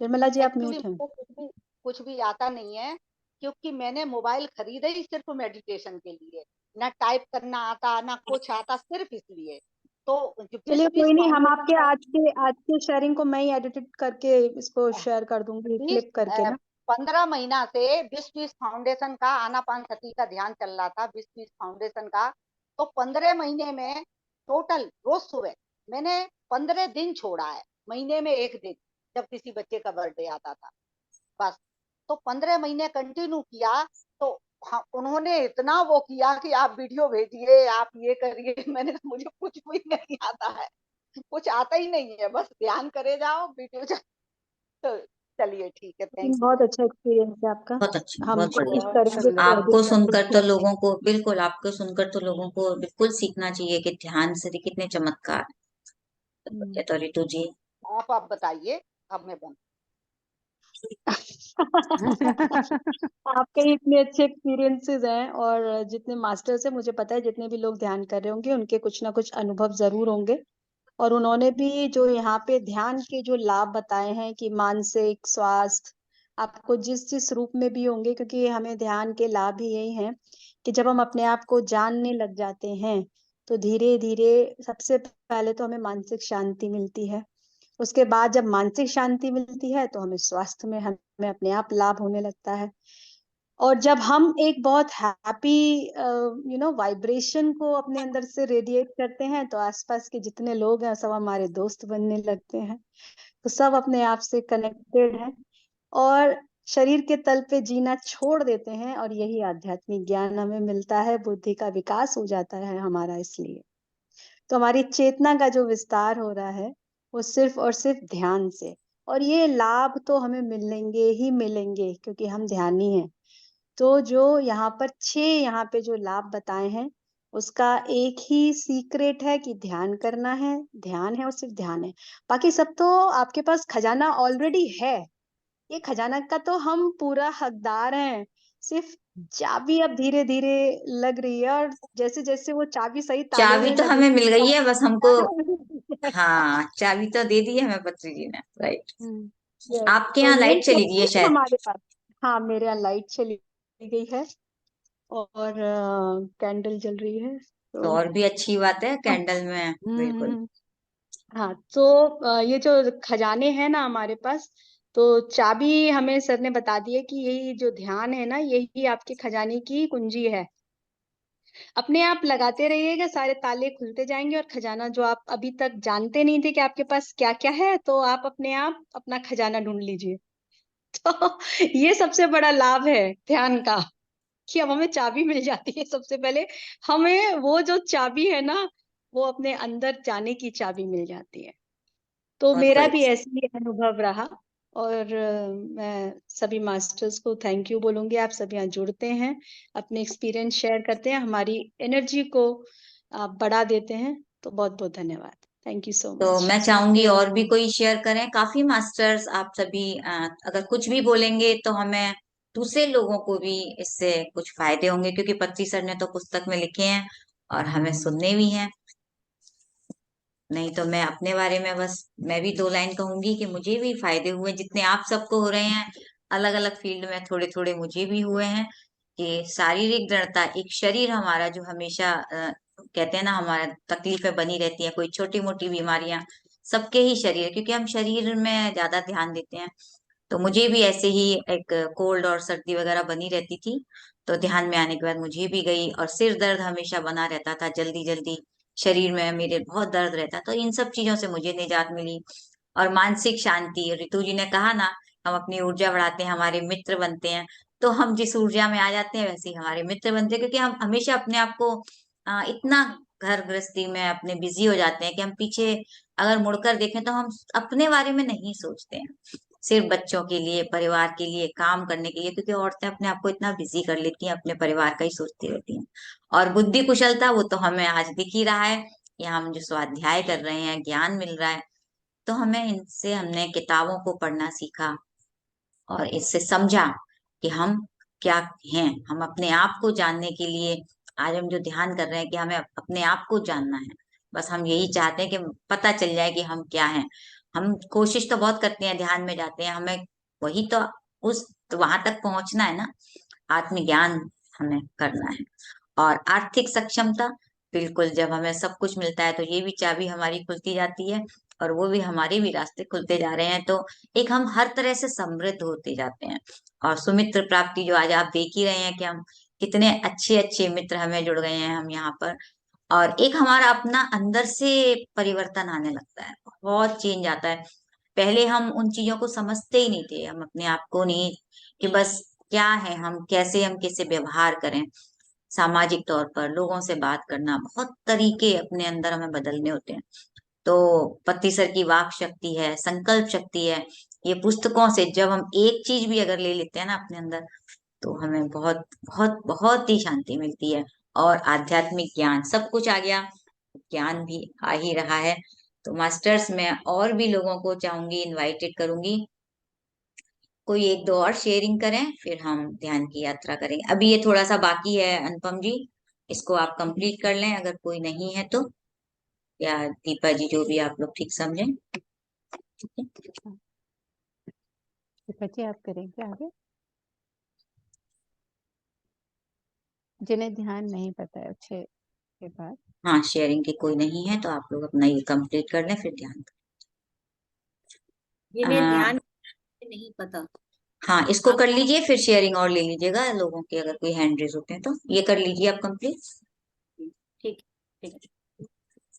निर्मला जी, आप एक्चुअली म्यूट हैं। मुझे कुछ भी आता नहीं है, क्योंकि मैंने मोबाइल खरीदा ही सिर्फ मेडिटेशन के लिए। ना टाइप करना आता, ना कुछ आता, सिर्फ इसलिए। तो जो चलिए, 20-20 कोई नहीं, हम फाउंडेशन आपके का, आज के शेयरिंग को मैं ही एडिट करके इसको शेयर कर दूंगी, 20 क्लिप करके ना। 15 महीना से 20-20 फाउंडेशन का आनापानसती का ध्यान चल रहा था, 20-20 फाउंडेशन का। तो 15 महीने में टोटल रोज सुबह मैंने 15 दिन छोड़ा है, महीने में 1 दिन, जब किसी बच्चे का बर्थडे आता था, बस। तो 15 महीने कंटिन्यू किया। तो हाँ, उन्होंने इतना वो किया कि आप वीडियो भेजिए, आप ये करिए। मैंने कहा मुझे कुछ भी नहीं आता है, कुछ आता ही नहीं है, बस ध्यान करे जाओ, वीडियो तो चलिए ठीक है, थैंक यू। बहुत अच्छा एक्सपीरियंस है आपका। बहुत अच्छा, हम बहुत बढ़िया। कोशिश बहुत करेंगे सुंदर। कि आपको एडिट सुनकर करके तो शेयर लोगों को बिल्कुल, आपको सुनकर तो लोगों को बिल्कुल सीखना चाहिए कि ध्यान से कितने चमत्कार है। करें। ये तो ऋतु जी आप बताइए, अब मैं बंद। आपके इतने अच्छे एक्सपीरियंसेस हैं और जितने मास्टर्स हैं, मुझे पता है जितने भी लोग ध्यान कर रहे होंगे उनके कुछ ना कुछ अनुभव जरूर होंगे। और उन्होंने भी जो यहाँ पे ध्यान के जो लाभ बताए हैं कि मानसिक स्वास्थ्य आपको जिस जिस रूप में भी होंगे, क्योंकि हमें ध्यान के लाभ ही यही हैं कि जब हम अपने आप को जानने लग जाते हैं तो धीरे धीरे सबसे पहले तो हमें मानसिक शांति मिलती है। उसके बाद जब मानसिक शांति मिलती है तो हमें स्वास्थ्य में हमें अपने आप लाभ होने लगता है। और जब हम एक बहुत हैप्पी वाइब्रेशन को अपने अंदर से रेडिएट करते हैं तो आसपास के जितने लोग हैं सब हमारे दोस्त बनने लगते हैं। तो सब अपने आप से कनेक्टेड हैं और शरीर के तल पे जीना छोड़ देते हैं और यही आध्यात्मिक ज्ञान हमें मिलता है। बुद्धि का विकास हो जाता है हमारा। इसलिए तो हमारी चेतना का जो विस्तार हो रहा है वो सिर्फ और सिर्फ ध्यान से। और ये लाभ तो हमें मिलेंगे ही मिलेंगे क्योंकि हम ध्यानी हैं। तो जो यहाँ पर 6 यहाँ पे जो लाभ बताए हैं उसका एक ही सीक्रेट है कि ध्यान करना है। ध्यान है और सिर्फ ध्यान है। बाकी सब तो आपके पास खजाना ऑलरेडी है। ये खजाना का तो हम पूरा हकदार हैं। सिर्फ चाबी अब धीरे धीरे लग रही है और जैसे जैसे वो चाबी सही ताले चाबी में तो हमें मिल गई लगेगी। है, बस हमको, हाँ चाबी तो दे दी है हमें पत्री जी ने, राइट। यस, आपके तो यहाँ मेन लाइट चली गई है चाबी शायद। हमारे पास। हाँ, मेरे यहाँ लाइट चली गई है और कैंडल जल रही है तो तो और भी अच्छी बात है, हाँ। कैंडल में बिल्कुल। हम्म। हाँ, तो ये जो खजाने हैं ना हमारे पास, तो चाबी हमें सर ने बता दी है कि यही जो ध्यान है ना यही आपके खजाने की कुंजी है। अपने आप लगाते रहिएगा, सारे ताले खुलते जाएंगे और खजाना जो आप अभी तक जानते नहीं थे कि आपके पास क्या क्या है, तो आप अपने आप अपना खजाना ढूंढ लीजिए। तो ये सबसे बड़ा लाभ है ध्यान का कि अब हमें चाबी मिल जाती है। सबसे पहले हमें वो जो चाबी है ना वो अपने अंदर जाने की चाबी मिल जाती है। तो बहुत मेरा भी बढ़िया। ऐसे ही अनुभव रहा। और मैं सभी मास्टर्स को थैंक यू बोलूंगी। आप सब यहाँ जुड़ते हैं, अपने एक्सपीरियंस शेयर करते हैं, हमारी एनर्जी को आप बढ़ा देते हैं। तो बहुत बहुत धन्यवाद। थैंक यू सो तो मच। मैं चाहूंगी और भी कोई शेयर करें, काफी मास्टर्स आप सभी अगर कुछ भी बोलेंगे तो हमें दूसरे लोगों को भी इससे कुछ फायदे होंगे, क्योंकि पत्री सर ने तो पुस्तक में लिखे हैं और हमें सुनने भी हैं। नहीं तो मैं अपने बारे में बस, मैं भी 2 लाइन कहूंगी कि मुझे भी फायदे हुए जितने आप सबको हो रहे हैं। अलग अलग फील्ड में थोड़े थोड़े मुझे भी हुए हैं कि शारीरिक दृढ़ता, एक शरीर हमारा जो हमेशा कहते हैं ना हमारा तकलीफें बनी रहती है, कोई छोटी मोटी बीमारियां सबके ही शरीर, क्योंकि हम शरीर में ज्यादा ध्यान देते हैं। तो मुझे भी ऐसे ही एक कोल्ड और सर्दी वगैरह बनी रहती थी, तो ध्यान में आने के बाद मुझे भी गई। और सिर दर्द हमेशा बना रहता था, जल्दी जल्दी शरीर में मेरे बहुत दर्द रहता, तो इन सब चीजों से मुझे निजात मिली। और मानसिक शांति, ऋतु जी ने कहा ना, हम अपनी ऊर्जा बढ़ाते हैं, हमारे मित्र बनते हैं। तो हम जिस ऊर्जा में आ जाते हैं वैसे ही हमारे मित्र बनते हैं, क्योंकि हम हमेशा अपने आप को इतना घर गृहस्थी में अपने बिजी हो जाते हैं कि हम पीछे अगर मुड़कर देखें तो हम अपने बारे में नहीं सोचते हैं। सिर्फ बच्चों के लिए, परिवार के लिए, काम करने के लिए, क्योंकि औरतें अपने आप को इतना बिजी कर लेती हैं, अपने परिवार का ही सोचती रहती हैं। और बुद्धि कुशलता वो तो हमें आज दिख ही रहा है, या हम जो स्वाध्याय कर रहे हैं, ज्ञान मिल रहा है, तो हमें इनसे, हमने किताबों को पढ़ना सीखा और इससे समझा कि हम क्या हैं। हम अपने आप को जानने के लिए आज हम जो ध्यान कर रहे हैं कि हमें अपने आप को जानना है। बस हम यही चाहते हैं कि पता चल जाए कि हम क्या हैं। हम कोशिश तो बहुत करते हैं, ध्यान में जाते हैं, हमें वही तो उस तो वहां तक पहुंचना है ना, आत्मज्ञान हमें करना है। और आर्थिक सक्षमता, बिल्कुल जब हमें सब कुछ मिलता है तो ये भी चाबी हमारी खुलती जाती है और वो भी हमारे भी रास्ते खुलते जा रहे हैं। तो एक हम हर तरह से समृद्ध होते जाते हैं। और सुमित्र प्राप्ति जो आज आप देख ही रहे हैं कि हम कितने अच्छे अच्छे मित्र हमें जुड़ गए हैं हम यहाँ पर। और एक हमारा अपना अंदर से परिवर्तन आने लगता है, बहुत चेंज आता है। पहले हम उन चीजों को समझते ही नहीं थे, हम अपने आप को नहीं, कि बस क्या है, हम कैसे, हम कैसे व्यवहार करें सामाजिक तौर पर, लोगों से बात करना, बहुत तरीके अपने अंदर हमें बदलने होते हैं। तो पत्ती सर की वाक शक्ति है, संकल्प शक्ति है, ये पुस्तकों से जब हम एक चीज भी अगर ले लेते हैं ना अपने अंदर, तो हमें बहुत बहुत बहुत ही शांति मिलती है। और आध्यात्मिक ज्ञान, सब कुछ आ गया, ज्ञान भी आ ही रहा है। तो मास्टर्स मैं और भी लोगों को चाहूंगी, इनवाइटेड करूंगी, कोई एक दो और शेयरिंग करें, फिर हम ध्यान की यात्रा करेंगे। अभी ये थोड़ा सा बाकी है अनुपम जी, इसको आप कंप्लीट कर लें अगर कोई नहीं है तो, या दीपा जी, जो भी आप लोग ठीक समझें। बच्चे आप करेंगे आगे, जिन्हें ध्यान नहीं पता है अच्छे के बाद। हाँ, शेयरिंग की कोई नहीं है तो आप लोग अपना ये कंप्लीट कर लें, फिर ध्यान जिन्हें आ, ध्यान नहीं पता, हाँ, इसको आप कर लीजिए, फिर शेयरिंग और ले लीजिएगा लोगों के, अगर कोई हैंड रेज होते हैं तो ये कर लीजिए आप कंप्लीट। ठीक ठीक।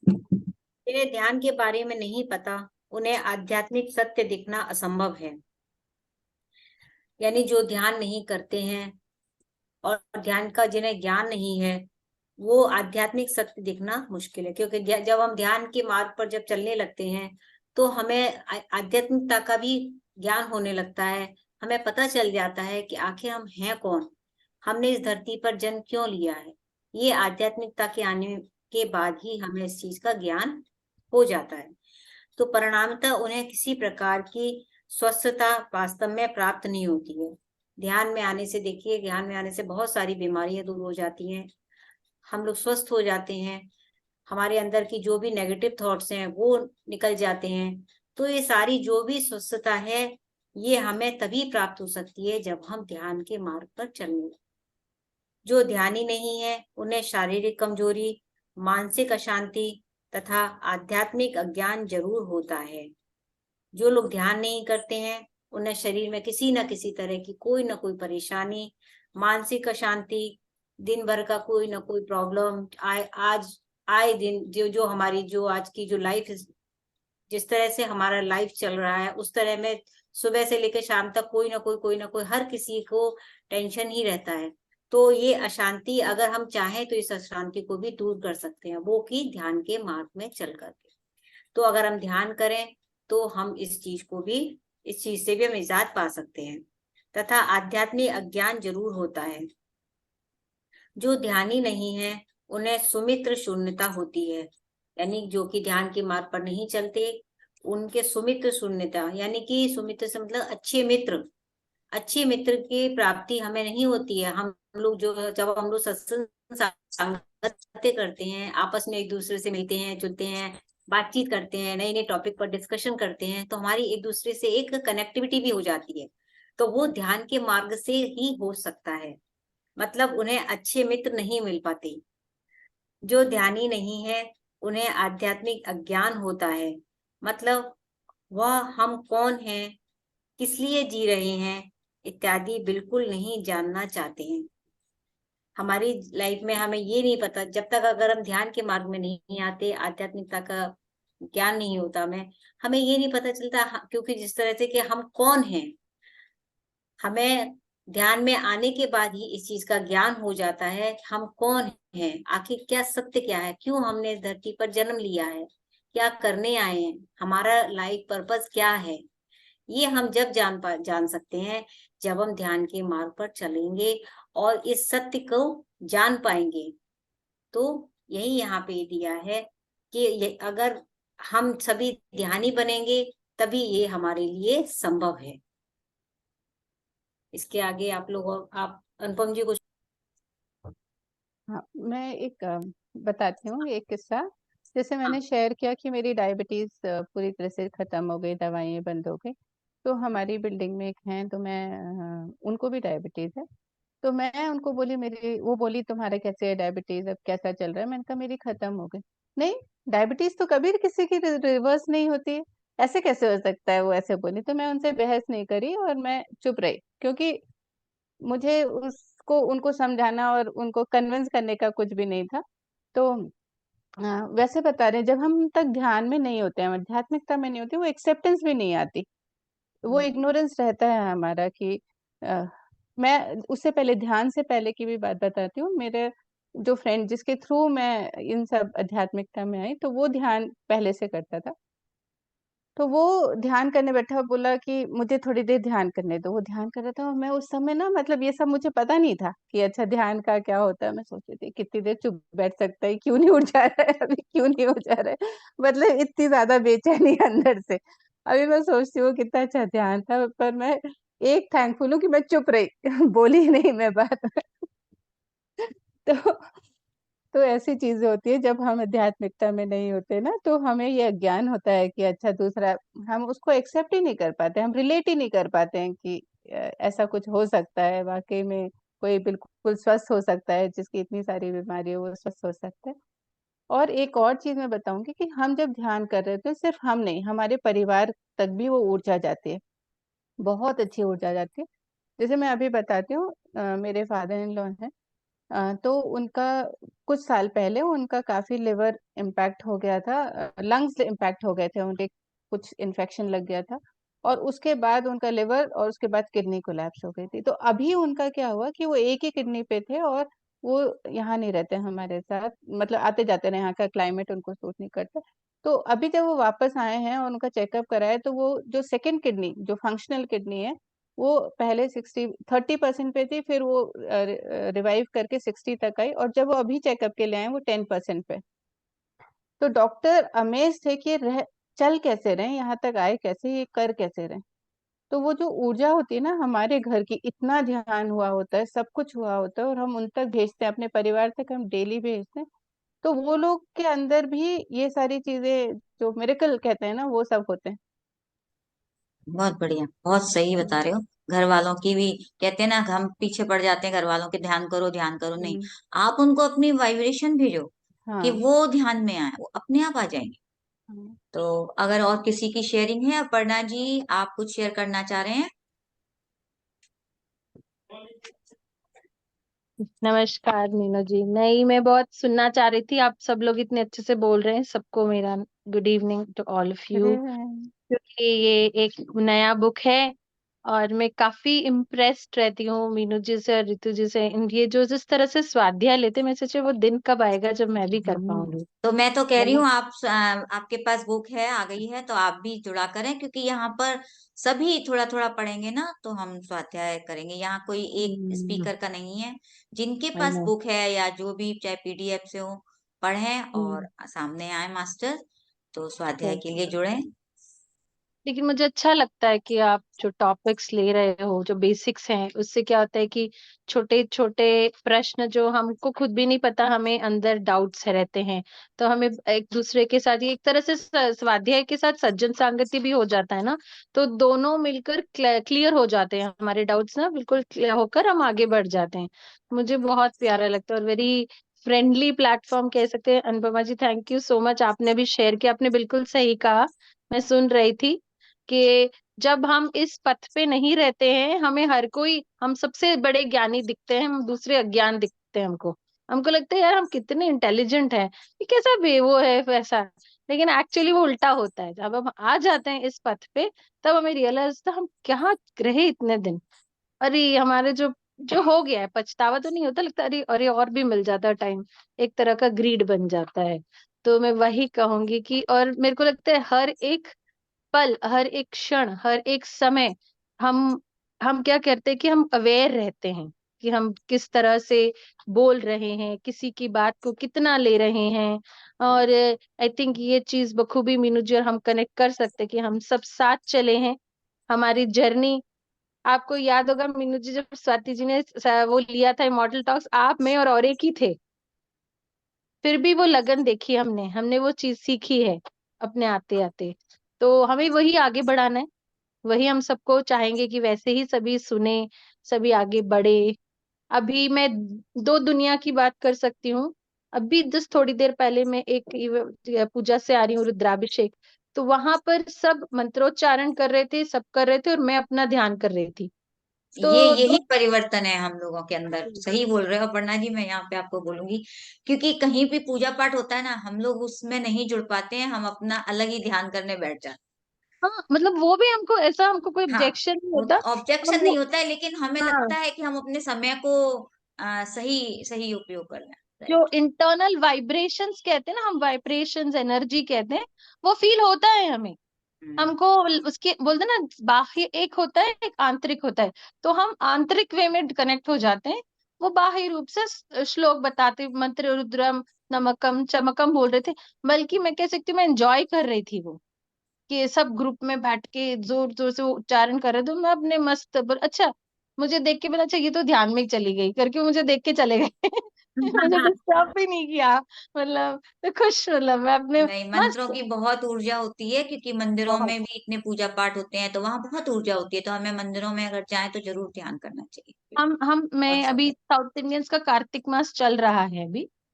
जिन्हें ध्यान के बारे में नहीं पता, उन्हें आध्यात्मिक सत्य दिखना असंभव है। यानी जो ध्यान नहीं करते हैं और ध्यान का जिन्हें ज्ञान नहीं है, वो आध्यात्मिक सत्य दिखना मुश्किल है। क्योंकि जब हम ध्यान के मार्ग पर जब चलने लगते हैं तो हमें आध्यात्मिकता का भी ज्ञान होने लगता है। हमें पता चल जाता है कि आखिर हम हैं कौन, हमने इस धरती पर जन्म क्यों लिया है। ये आध्यात्मिकता के आने के बाद ही हमें इस चीज का ज्ञान हो जाता है। तो परिणामतः उन्हें किसी प्रकार की स्वस्थता वास्तव में प्राप्त नहीं होती है। ध्यान में आने से देखिए, ध्यान में आने से बहुत सारी बीमारियां दूर हो जाती हैं, हम लोग स्वस्थ हो जाते हैं, हमारे अंदर की जो भी नेगेटिव थॉट्स हैं वो निकल जाते हैं। तो ये सारी जो भी स्वस्थता है, ये हमें तभी प्राप्त हो सकती है जब हम ध्यान के मार्ग पर चलने। जो ध्यानी नहीं है, उन्हें शारीरिक कमजोरी, मानसिक अशांति तथा आध्यात्मिक अज्ञान जरूर होता है। जो लोग ध्यान नहीं करते हैं, उन्हें शरीर में किसी न किसी तरह की कोई ना कोई परेशानी, मानसिक अशांति, दिन भर का कोई ना कोई प्रॉब्लम, आए दिन जो हमारी जो आज की जो लाइफ, जिस तरह से हमारा लाइफ चल रहा है, उस तरह में सुबह से लेकर शाम तक कोई ना कोई हर किसी को टेंशन ही रहता है। तो ये अशांति, अगर हम चाहें तो इस अशांति को भी दूर कर सकते हैं, वो कि ध्यान के मार्ग में चल करके। तो अगर हम ध्यान करें तो हम इस चीज से भी हम निजात पा सकते हैं। तथा आध्यात्मिक अज्ञान जरूर होता है। जो ध्यानी नहीं है, उन्हें सुमित्र शून्यता होती है। यानी जो कि ध्यान के मार्ग पर नहीं चलते, उनके सुमित्र शून्यता, यानी कि सुमित्र से मतलब अच्छे मित्र की प्राप्ति हमें नहीं होती है। हम लोग जब हम लोग सत्संग संगतें करते हैं, आपस में एक दूसरे से मिलते हैं, जुलते हैं, बातचीत करते हैं, नए नए टॉपिक पर डिस्कशन करते हैं, तो हमारी एक दूसरे से एक कनेक्टिविटी भी हो जाती है। तो वो ध्यान के मार्ग से ही हो सकता है। मतलब उन्हें अच्छे मित्र नहीं मिल पाते। जो ध्यानी नहीं है, उन्हें आध्यात्मिक अज्ञान होता है। मतलब वह हम कौन हैं, किस लिए जी रहे हैं इत्यादि बिल्कुल नहीं जानना चाहते हैं। हमारी लाइफ में हमें ये नहीं पता, जब तक अगर हम ध्यान के मार्ग में नहीं आते, आध्यात्मिकता का ज्ञान नहीं होता, हमें ये नहीं पता चलता, क्योंकि जिस तरह से कि हम कौन हैं, हमें ध्यान में आने के बाद ही इस चीज का ज्ञान हो जाता है। हम कौन हैं, आखिर क्या सत्य क्या है, क्यों हमने इस धरती पर जन्म लिया है, क्या करने आए हैं, हमारा लाइफ पर्पस क्या है। ये हम जब जान सकते हैं जब हम ध्यान के मार्ग पर चलेंगे और इस सत्य को जान पाएंगे। तो यही यहाँ पे दिया है कि अगर हम सभी ध्यानी बनेंगे तभी ये हमारे लिए संभव है। इसके आगे आप अनुपम जी कुछ। हाँ, मैं एक बताती हूँ एक किस्सा। जैसे मैंने शेयर किया कि मेरी डायबिटीज पूरी तरह से खत्म हो गई, दवाइयाँ बंद हो गई। तो हमारी बिल्डिंग में एक हैं, तो मैं उनको भी डायबिटीज है। तो मैं उनको बोली, मेरी वो बोली तुम्हारा कैसे है डायबिटीज, अब कैसा चल रहा है। मैंने कहा मेरी खत्म हो गई। नहीं, डायबिटीज तो कभी किसी की रिवर्स नहीं होती है, ऐसे कैसे हो सकता है, वो ऐसे बोली। तो मैं उनसे बहस नहीं करी और मैं चुप रही, क्योंकि मुझे उसको उनको समझाना और उनको कन्विंस करने का कुछ भी नहीं था। तो वैसे बता रहे हैं, जब हम तक ध्यान में नहीं होते हैं, आध्यात्मिकता में नहीं होते, वो एक्सेप्टेंस भी नहीं आती, वो इग्नोरेंस रहता है हमारा कि अ, मैं उससे पहले, ध्यान से पहले की भी बात बताती हूँ। मेरे जो फ्रेंड जिसके थ्रू मैं इन सब आध्यात्मिकता में आई, तो वो ध्यान पहले से करता था। तो वो ध्यान करने बैठा और बोला कि मुझे थोड़ी देर ध्यान करने दो। वो ध्यान कर रहा था और मैं उस समय ना मतलब ये सब मुझे पता नहीं था कि अच्छा ध्यान का क्या होता है। मैं सोच रही थी कितनी देर चुप बैठ सकता है, क्यों नहीं उठ जा रहा है अभी, क्यों नहीं उठ जा रहा है। मतलब इतनी ज़्यादा बेचैनी अंदर से। अभी मैं सोचती हूँ कितना अच्छा ध्यान था, पर मैं एक थैंकफुल हूँ कि मैं चुप रही, बोली नहीं मैं बात। तो तो ऐसी चीज़ें होती हैं जब हम आध्यात्मिकता में नहीं होते ना, तो हमें ये अज्ञान होता है कि अच्छा दूसरा, हम उसको एक्सेप्ट ही नहीं कर पाते, हम रिलेट ही नहीं कर पाते हैं कि ऐसा कुछ हो सकता है वाक़ई में, कोई बिल्कुल स्वस्थ हो सकता है जिसकी इतनी सारी बीमारी है वो स्वस्थ हो सकता है। और एक और चीज़ मैं बताऊँगी कि हम जब ध्यान कर रहे थे, सिर्फ़ हम नहीं, हमारे परिवार तक भी वो ऊर्जा जाती है, बहुत अच्छी ऊर्जा जाती है। जैसे मैं अभी बताती हूँ, मेरे फादर इन लॉ हैं, तो उनका कुछ साल पहले उनका काफ़ी लिवर इम्पैक्ट हो गया था, लंग्स इम्पैक्ट हो गए थे, उनके कुछ इन्फेक्शन लग गया था और उसके बाद उनका लिवर और उसके बाद किडनी कोलैप्स हो गई थी। तो अभी उनका क्या हुआ कि वो एक ही किडनी पे थे और वो यहाँ नहीं रहते हमारे साथ, मतलब आते-जाते रहे, यहाँ का क्लाइमेट उनको सूट नहीं करता। तो अभी जब वो वापस आए हैं और उनका चेकअप कराया, तो वो जो सेकंड किडनी, जो फंक्शनल किडनी है, वो पहले 60 30% पे थी, फिर वो रिवाइव करके 60 तक आई और जब वो अभी चेकअप के लिए आए, वो 10% पे। तो डॉक्टर अमेज़्ड थे कि ये चल कैसे रहे हैं, यहाँ तक आए कैसे, ये कर कैसे रहे हैं। तो वो जो ऊर्जा होती है ना हमारे घर की, इतना ध्यान हुआ होता है, सब कुछ हुआ होता है और हम उन तक भेजते हैं, अपने परिवार तक हम डेली भेजते हैं। तो वो लोग के अंदर भी ये सारी चीज़ें जो मिरेकल कहते हैं ना, वो सब होते हैं। बहुत बढ़िया, बहुत सही बता रहे हो। घर वालों की भी कहते हैं ना, हम पीछे पड़ जाते हैं घर वालों के, ध्यान करो नहीं, हुँ, आप उनको अपनी वाइब्रेशन भेजो कि हाँ, वो ध्यान में आए, वो अपने आप आ जाएंगे। हाँ। तो अगर और किसी की शेयरिंग है, अपर्णा जी आप कुछ शेयर करना चाह रहे हैं? नमस्कार मीनू जी। नहीं, मैं बहुत सुनना चाह रही थी, आप सब लोग इतने अच्छे से बोल रहे हैं। सबको मेरा good evening to all of अरे यू। वाह! क्योंकि ये एक नया बुक है और मैं काफी इम्प्रेस्ड रहती हूँ मीनू जी से और रितु जी से। ये जो जिस तरह से स्वाध्याय लेते, मैं सोचे वो दिन कब आएगा जब मैं भी कर पाऊंगी। तो मैं तो कह रही हूँ, बहुत आपके पास बुक है, आ गई है, तो आप भी जुड़ा करें, क्योंकि यहाँ पर सभी थोड़ा थोड़ा पढ़ेंगे ना तो हम स्वाध्याय करेंगे। यहाँ कोई एक स्पीकर का नहीं है। जिनके आई पास नो। बुक है या जो भी चाहे पीडीएफ से हो, पढ़ें और सामने आए मास्टर, तो स्वाध्याय के लिए जुड़ें। लेकिन मुझे अच्छा लगता है कि आप जो टॉपिक्स ले रहे हो, जो बेसिक्स हैं, उससे क्या होता है कि छोटे छोटे प्रश्न जो हमको खुद भी नहीं पता, हमें अंदर डाउट्स रहते हैं, तो हमें एक दूसरे के साथ एक तरह से स्वाध्याय के साथ सज्जन सांगत्य भी हो जाता है ना, तो दोनों मिलकर क्लियर हो जाते हैं हमारे डाउट्स ना, बिल्कुल क्लियर होकर हम आगे बढ़ जाते हैं। मुझे बहुत प्यारा लगता है और वेरी फ्रेंडली प्लेटफॉर्म कह सकते हैं। अनुपमा जी, थैंक यू सो मच, आपने भी शेयर किया, आपने बिल्कुल सही कहा। मैं सुन रही थी कि जब हम इस पथ पे नहीं रहते हैं, हमें हर कोई, हम सबसे बड़े ज्ञानी दिखते हैं, हम दूसरे अज्ञान दिखते हैं हमको। हमको लगता है यार हम कितने इंटेलिजेंट हैं, ये कैसा वो है वैसा। लेकिन एक्चुअली वो उल्टा होता है। जब हम आ जाते हैं इस पथ पे, तब हमें रियलाइज होता है हम कहाँ रहे इतने दिन। अरे हमारे जो जो हो गया है, पछतावा तो नहीं होता, लगता अरे अरे और भी मिल जाता टाइम। एक तरह का ग्रीड बन जाता है। तो मैं वही कहूंगी कि, और मेरे को लगता है हर एक पल, हर एक क्षण, हर एक समय हम हम क्या करते हैं कि हम अवेयर रहते हैं कि हम किस तरह से बोल रहे हैं, किसी की बात को कितना ले रहे हैं। और आई थिंक ये चीज बखूबी मीनू जी और हम कनेक्ट कर सकते हैं कि हम सब साथ चले हैं हमारी जर्नी। आपको याद होगा मीनू जी, जब स्वाति जी ने वो लिया था इमॉर्टल टॉक्स, आप, मैं और एक ही थे, फिर भी वो लगन देखी हमने हमने वो चीज सीखी है अपने आते आते। तो हमें वही आगे बढ़ाना है, वही हम सबको चाहेंगे कि वैसे ही सभी सुने, सभी आगे बढ़े। अभी मैं दो दुनिया की बात कर सकती हूँ। अभी जस्ट थोड़ी देर पहले मैं एक पूजा से आ रही हूँ, रुद्राभिषेक। तो वहां पर सब मंत्रोच्चारण कर रहे थे, सब कर रहे थे और मैं अपना ध्यान कर रही थी। ये तो यही दो परिवर्तन है हम लोगों के अंदर, सही बोल रहे हो अपर्णा जी। मैं यहाँ पे आपको बोलूंगी, क्योंकि कहीं भी पूजा पाठ होता है ना, हम लोग उसमें नहीं जुड़ पाते हैं, हम अपना अलग ही ध्यान करने बैठ जाते हाँ, मतलब वो भी हमको ऐसा, हमको कोई हैं। हाँ, ऑब्जेक्शन नहीं होता। हम ऑब्जेक्शन वो, नहीं होता है, लेकिन हमें हाँ, लगता है कि हम अपने समय को सही सही उपयोग कर रहे हैं। जो राइट। इंटरनल वाइब्रेशंस कहते हैं ना, हम वाइब्रेशंस एनर्जी कहते हैं, वो फील होता है हमें। हमको उसके बोलते ना, बाह्य एक होता है, एक आंतरिक होता है। तो हम आंतरिक वे में कनेक्ट हो जाते हैं। वो बाह्य रूप से श्लोक बताते, मंत्र रुद्रम नमकम चमकम बोल रहे थे, बल्कि मैं कह सकती हूँ मैं एंजॉय कर रही थी वो, कि सब ग्रुप में बैठ के जोर जोर से वो उच्चारण कर रहे थे, मैं अपने मस्त अच्छा, मुझे देख के बोला अच्छा ये तो ध्यान में ही चली गई करके मुझे देख के चले गए। मुझे डिस्टर्ब भी नहीं किया, मतलब तो खुश, मतलब मैं अपने नहीं, मंत्रों मस्त। की बहुत ऊर्जा होती है, क्योंकि मंदिरों बहुत में भी इतने पूजा पाठ होते हैं तो वहां बहुत ऊर्जा होती है, तो हमें मंदिरों में अगर जाएं तो जरूर ध्यान करना चाहिए। मैं बहुत अभी सुंदर। साउथ इंडियंस का कार्तिक मास चल रहा है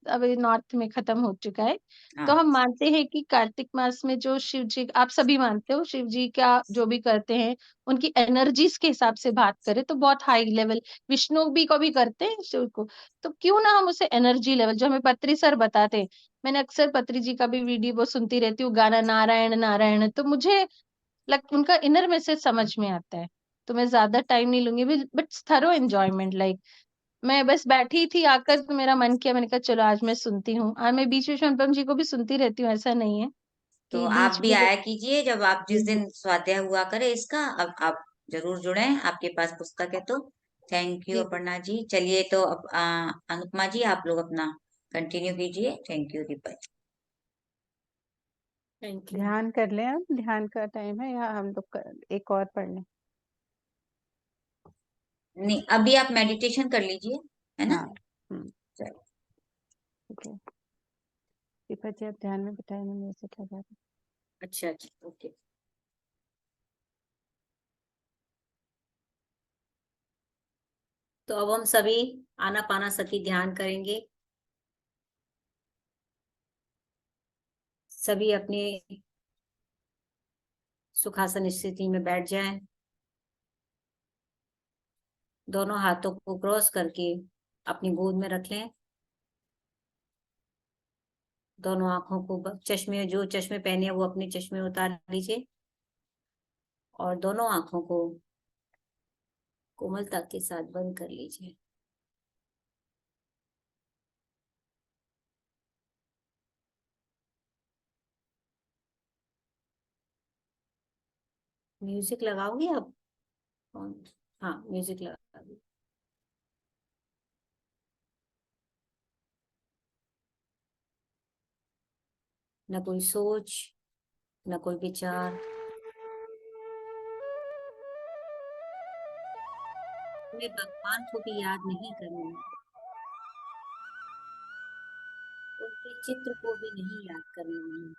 अभी नॉर्थ में खत्म हो चुका है। तो हाँ, हम मानते हैं कि कार्तिक मास में जो शिव जी, आप सभी मानते हो, शिव जी का जो भी करते हैं उनकी एनर्जीज के हिसाब से बात करें तो बहुत हाई लेवल, विष्णु भी को भी करते हैं शिव को। तो क्यों ना हम उसे एनर्जी लेवल, जो हमें पत्री सर बताते हैं, मैंने अक्सर पत्री जी का भी वीडियो वो सुनती रहती हूँ, गाना नारायण नारायण, तो मुझे उनका इनर मैसेज समझ में आता है। तो मैं ज्यादा टाइम नहीं लूंगी, बट थरो एंजॉयमेंट, लाइक मैं बस बैठी थी आकर तो मेरा मन किया, मैंने कहा चलो आज मैं सुनती हूँ, और मैं बीच बीच में अनुपम जी को भी सुनती रहती हूँ, ऐसा नहीं है तो कि आप बीच भी में आया कीजिए जब आप जी जिस जी। दिन स्वाध्याय हुआ करे इसका। अब आप जरूर जुड़ें, आपके पास पुस्तक है तो। थैंक यू जी अपर्णा जी। चलिए तो अब अनुपमा जी आप लोग अपना कंटिन्यू कीजिए। Thank you Deepak. Thank you. ध्यान कर लें, अब ध्यान का टाइम है या हम लोग एक और पढ़ लें? नहीं, अभी आप मेडिटेशन कर लीजिए, है ना। हाँ। चलो। ठीक है, दीपा जी आप ध्यान में बताए, मैं म्यूजिक लगा रही अच्छा अच्छा, ओके। तो अब हम सभी आनापानासति ध्यान करेंगे। सभी अपने सुखासन स्थिति में बैठ जाएं। दोनों हाथों को क्रॉस करके अपनी गोद में रख लें। दोनों आंखों को चश्मे, जो चश्मे पहने हैं वो अपने चश्मे उतार लीजिए, और दोनों आंखों को कोमलता के साथ बंद कर लीजिए। म्यूजिक लगाओगे आप? कौन? हाँ, म्यूजिक लगा दीजिए। न कोई सोच, न कोई विचार, हमें भगवान को भी याद नहीं करना है, उनके चित्र को भी नहीं याद करना है,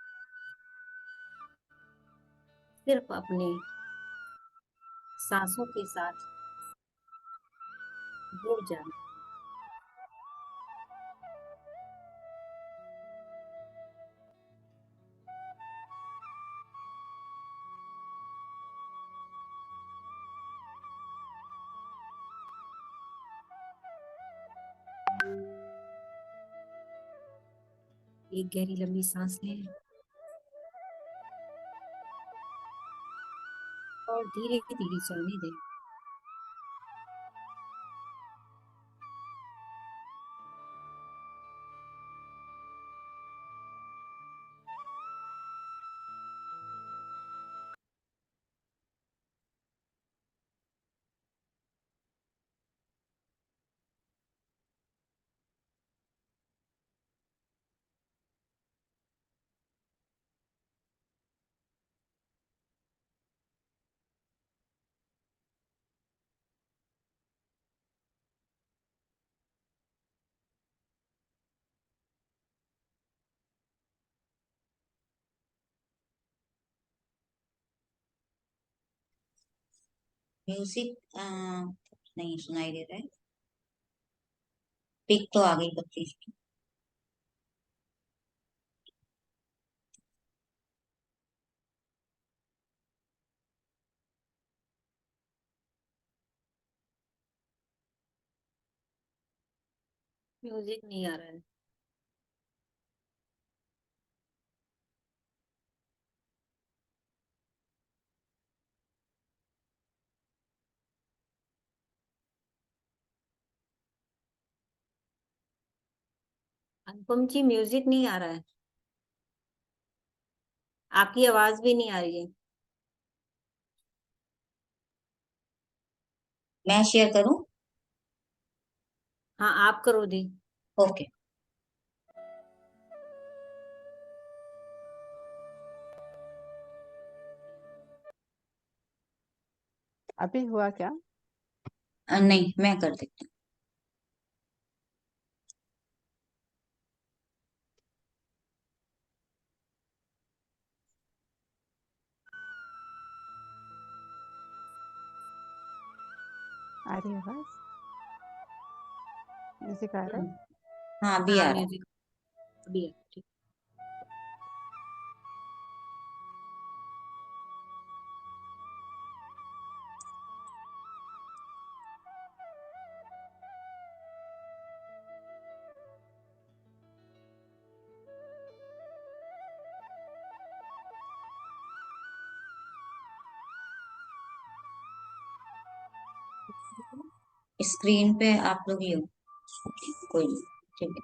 सिर्फ अपने सांसों के साथ जुड़ जाना। एक गहरी लंबी सांस लें और धीरे धीरे चलने दें। म्यूजिक नहीं सुनाई दे रहा है। पिक तो आ गई बत्ती की। म्यूजिक नहीं आ रहा है। अनुपम जी, म्यूजिक नहीं आ रहा है, आपकी आवाज भी नहीं आ रही है। मैं शेयर करूं? हाँ, आप करो दी। ओके। अभी हुआ क्या? नहीं, मैं कर देती हूँ। आ रही है आवाज? म्यूजिक आ रहा है? हाँ, अभी आ हाँ, रहा है। म्यूजिक अभी है, ठीक। स्क्रीन पे आप लोग ही हो? कोई नहीं, ठीक है।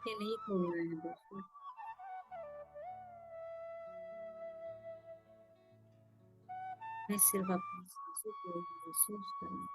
ये नहीं खोलना है दोस्तों। मैं सिर्फ अपनी सांसों को महसूस करूँ।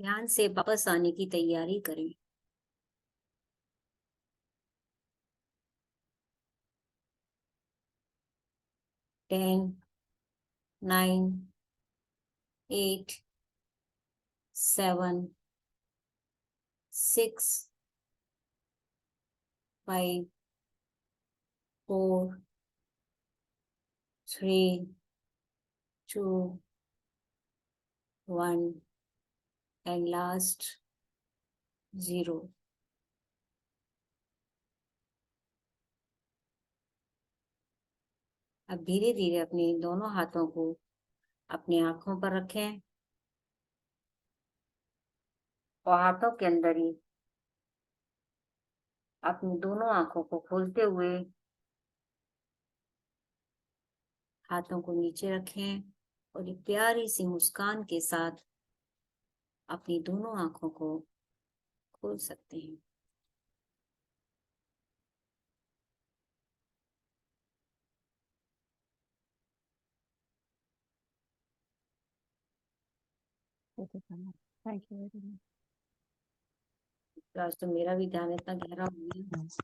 ध्यान से वापस आने की तैयारी करें। Ten, 9, 8, 7, 6, 5, 4, 3, 2, 1 and last 0। अब धीरे धीरे अपने दोनों हाथों को अपनी आंखों पर रखें और हाथों के अंदर ही अपनी दोनों आंखों को खोलते हुए हाथों को नीचे रखें और एक प्यारी सी मुस्कान के साथ अपनी दोनों आंखों को खोल सकते हैं। Thank you very much. आज तो मेरा भी ध्यान इतना गहरा हो गया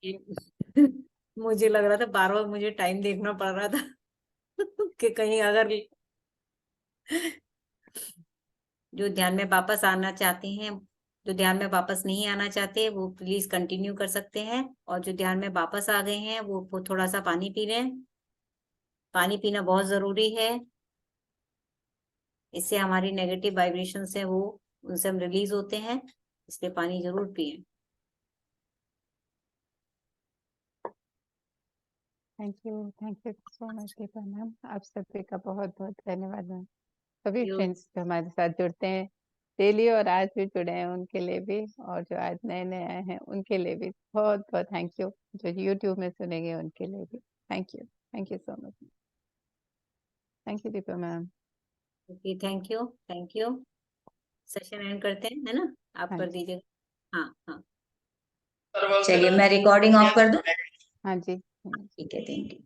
कि मुझे लग रहा था बार बार मुझे टाइम देखना पड़ रहा था कि कहीं अगर जो ध्यान में वापस आना चाहते हैं, जो ध्यान में वापस नहीं आना चाहते वो प्लीज कंटिन्यू कर सकते हैं, और जो ध्यान में वापस आ गए हैं वो थोड़ा सा पानी पी लें। पानी पीना बहुत जरूरी है, इससे हमारी नेगेटिव वाइब्रेशंस है वो उनसे हम रिलीज होते हैं, इसलिए पानी जरूर पिएं। Thank you so much Deepa ma'am. आप सभी का बहुत बहुत धन्यवाद मैम। सभी You- फ्रेंड्स जो हमारे साथ जुड़ते हैं डेली और आज भी जुड़े हैं उनके लिए भी, और जो आज नए नए आए हैं उनके लिए भी बहुत बहुत थैंक यू। जो यूट्यूब में सुनेंगे उनके लिए भी thank you so much. Thank you Deepa ma'am. Okay, thank you. Session and करते हैं, है ना? आप हाँ कर जी। दीजिएगा। हाँ हाँ चलिए मैं रिकॉर्डिंग ऑफ कर दूं। हाँ जी। ठीक है, थैंक यू।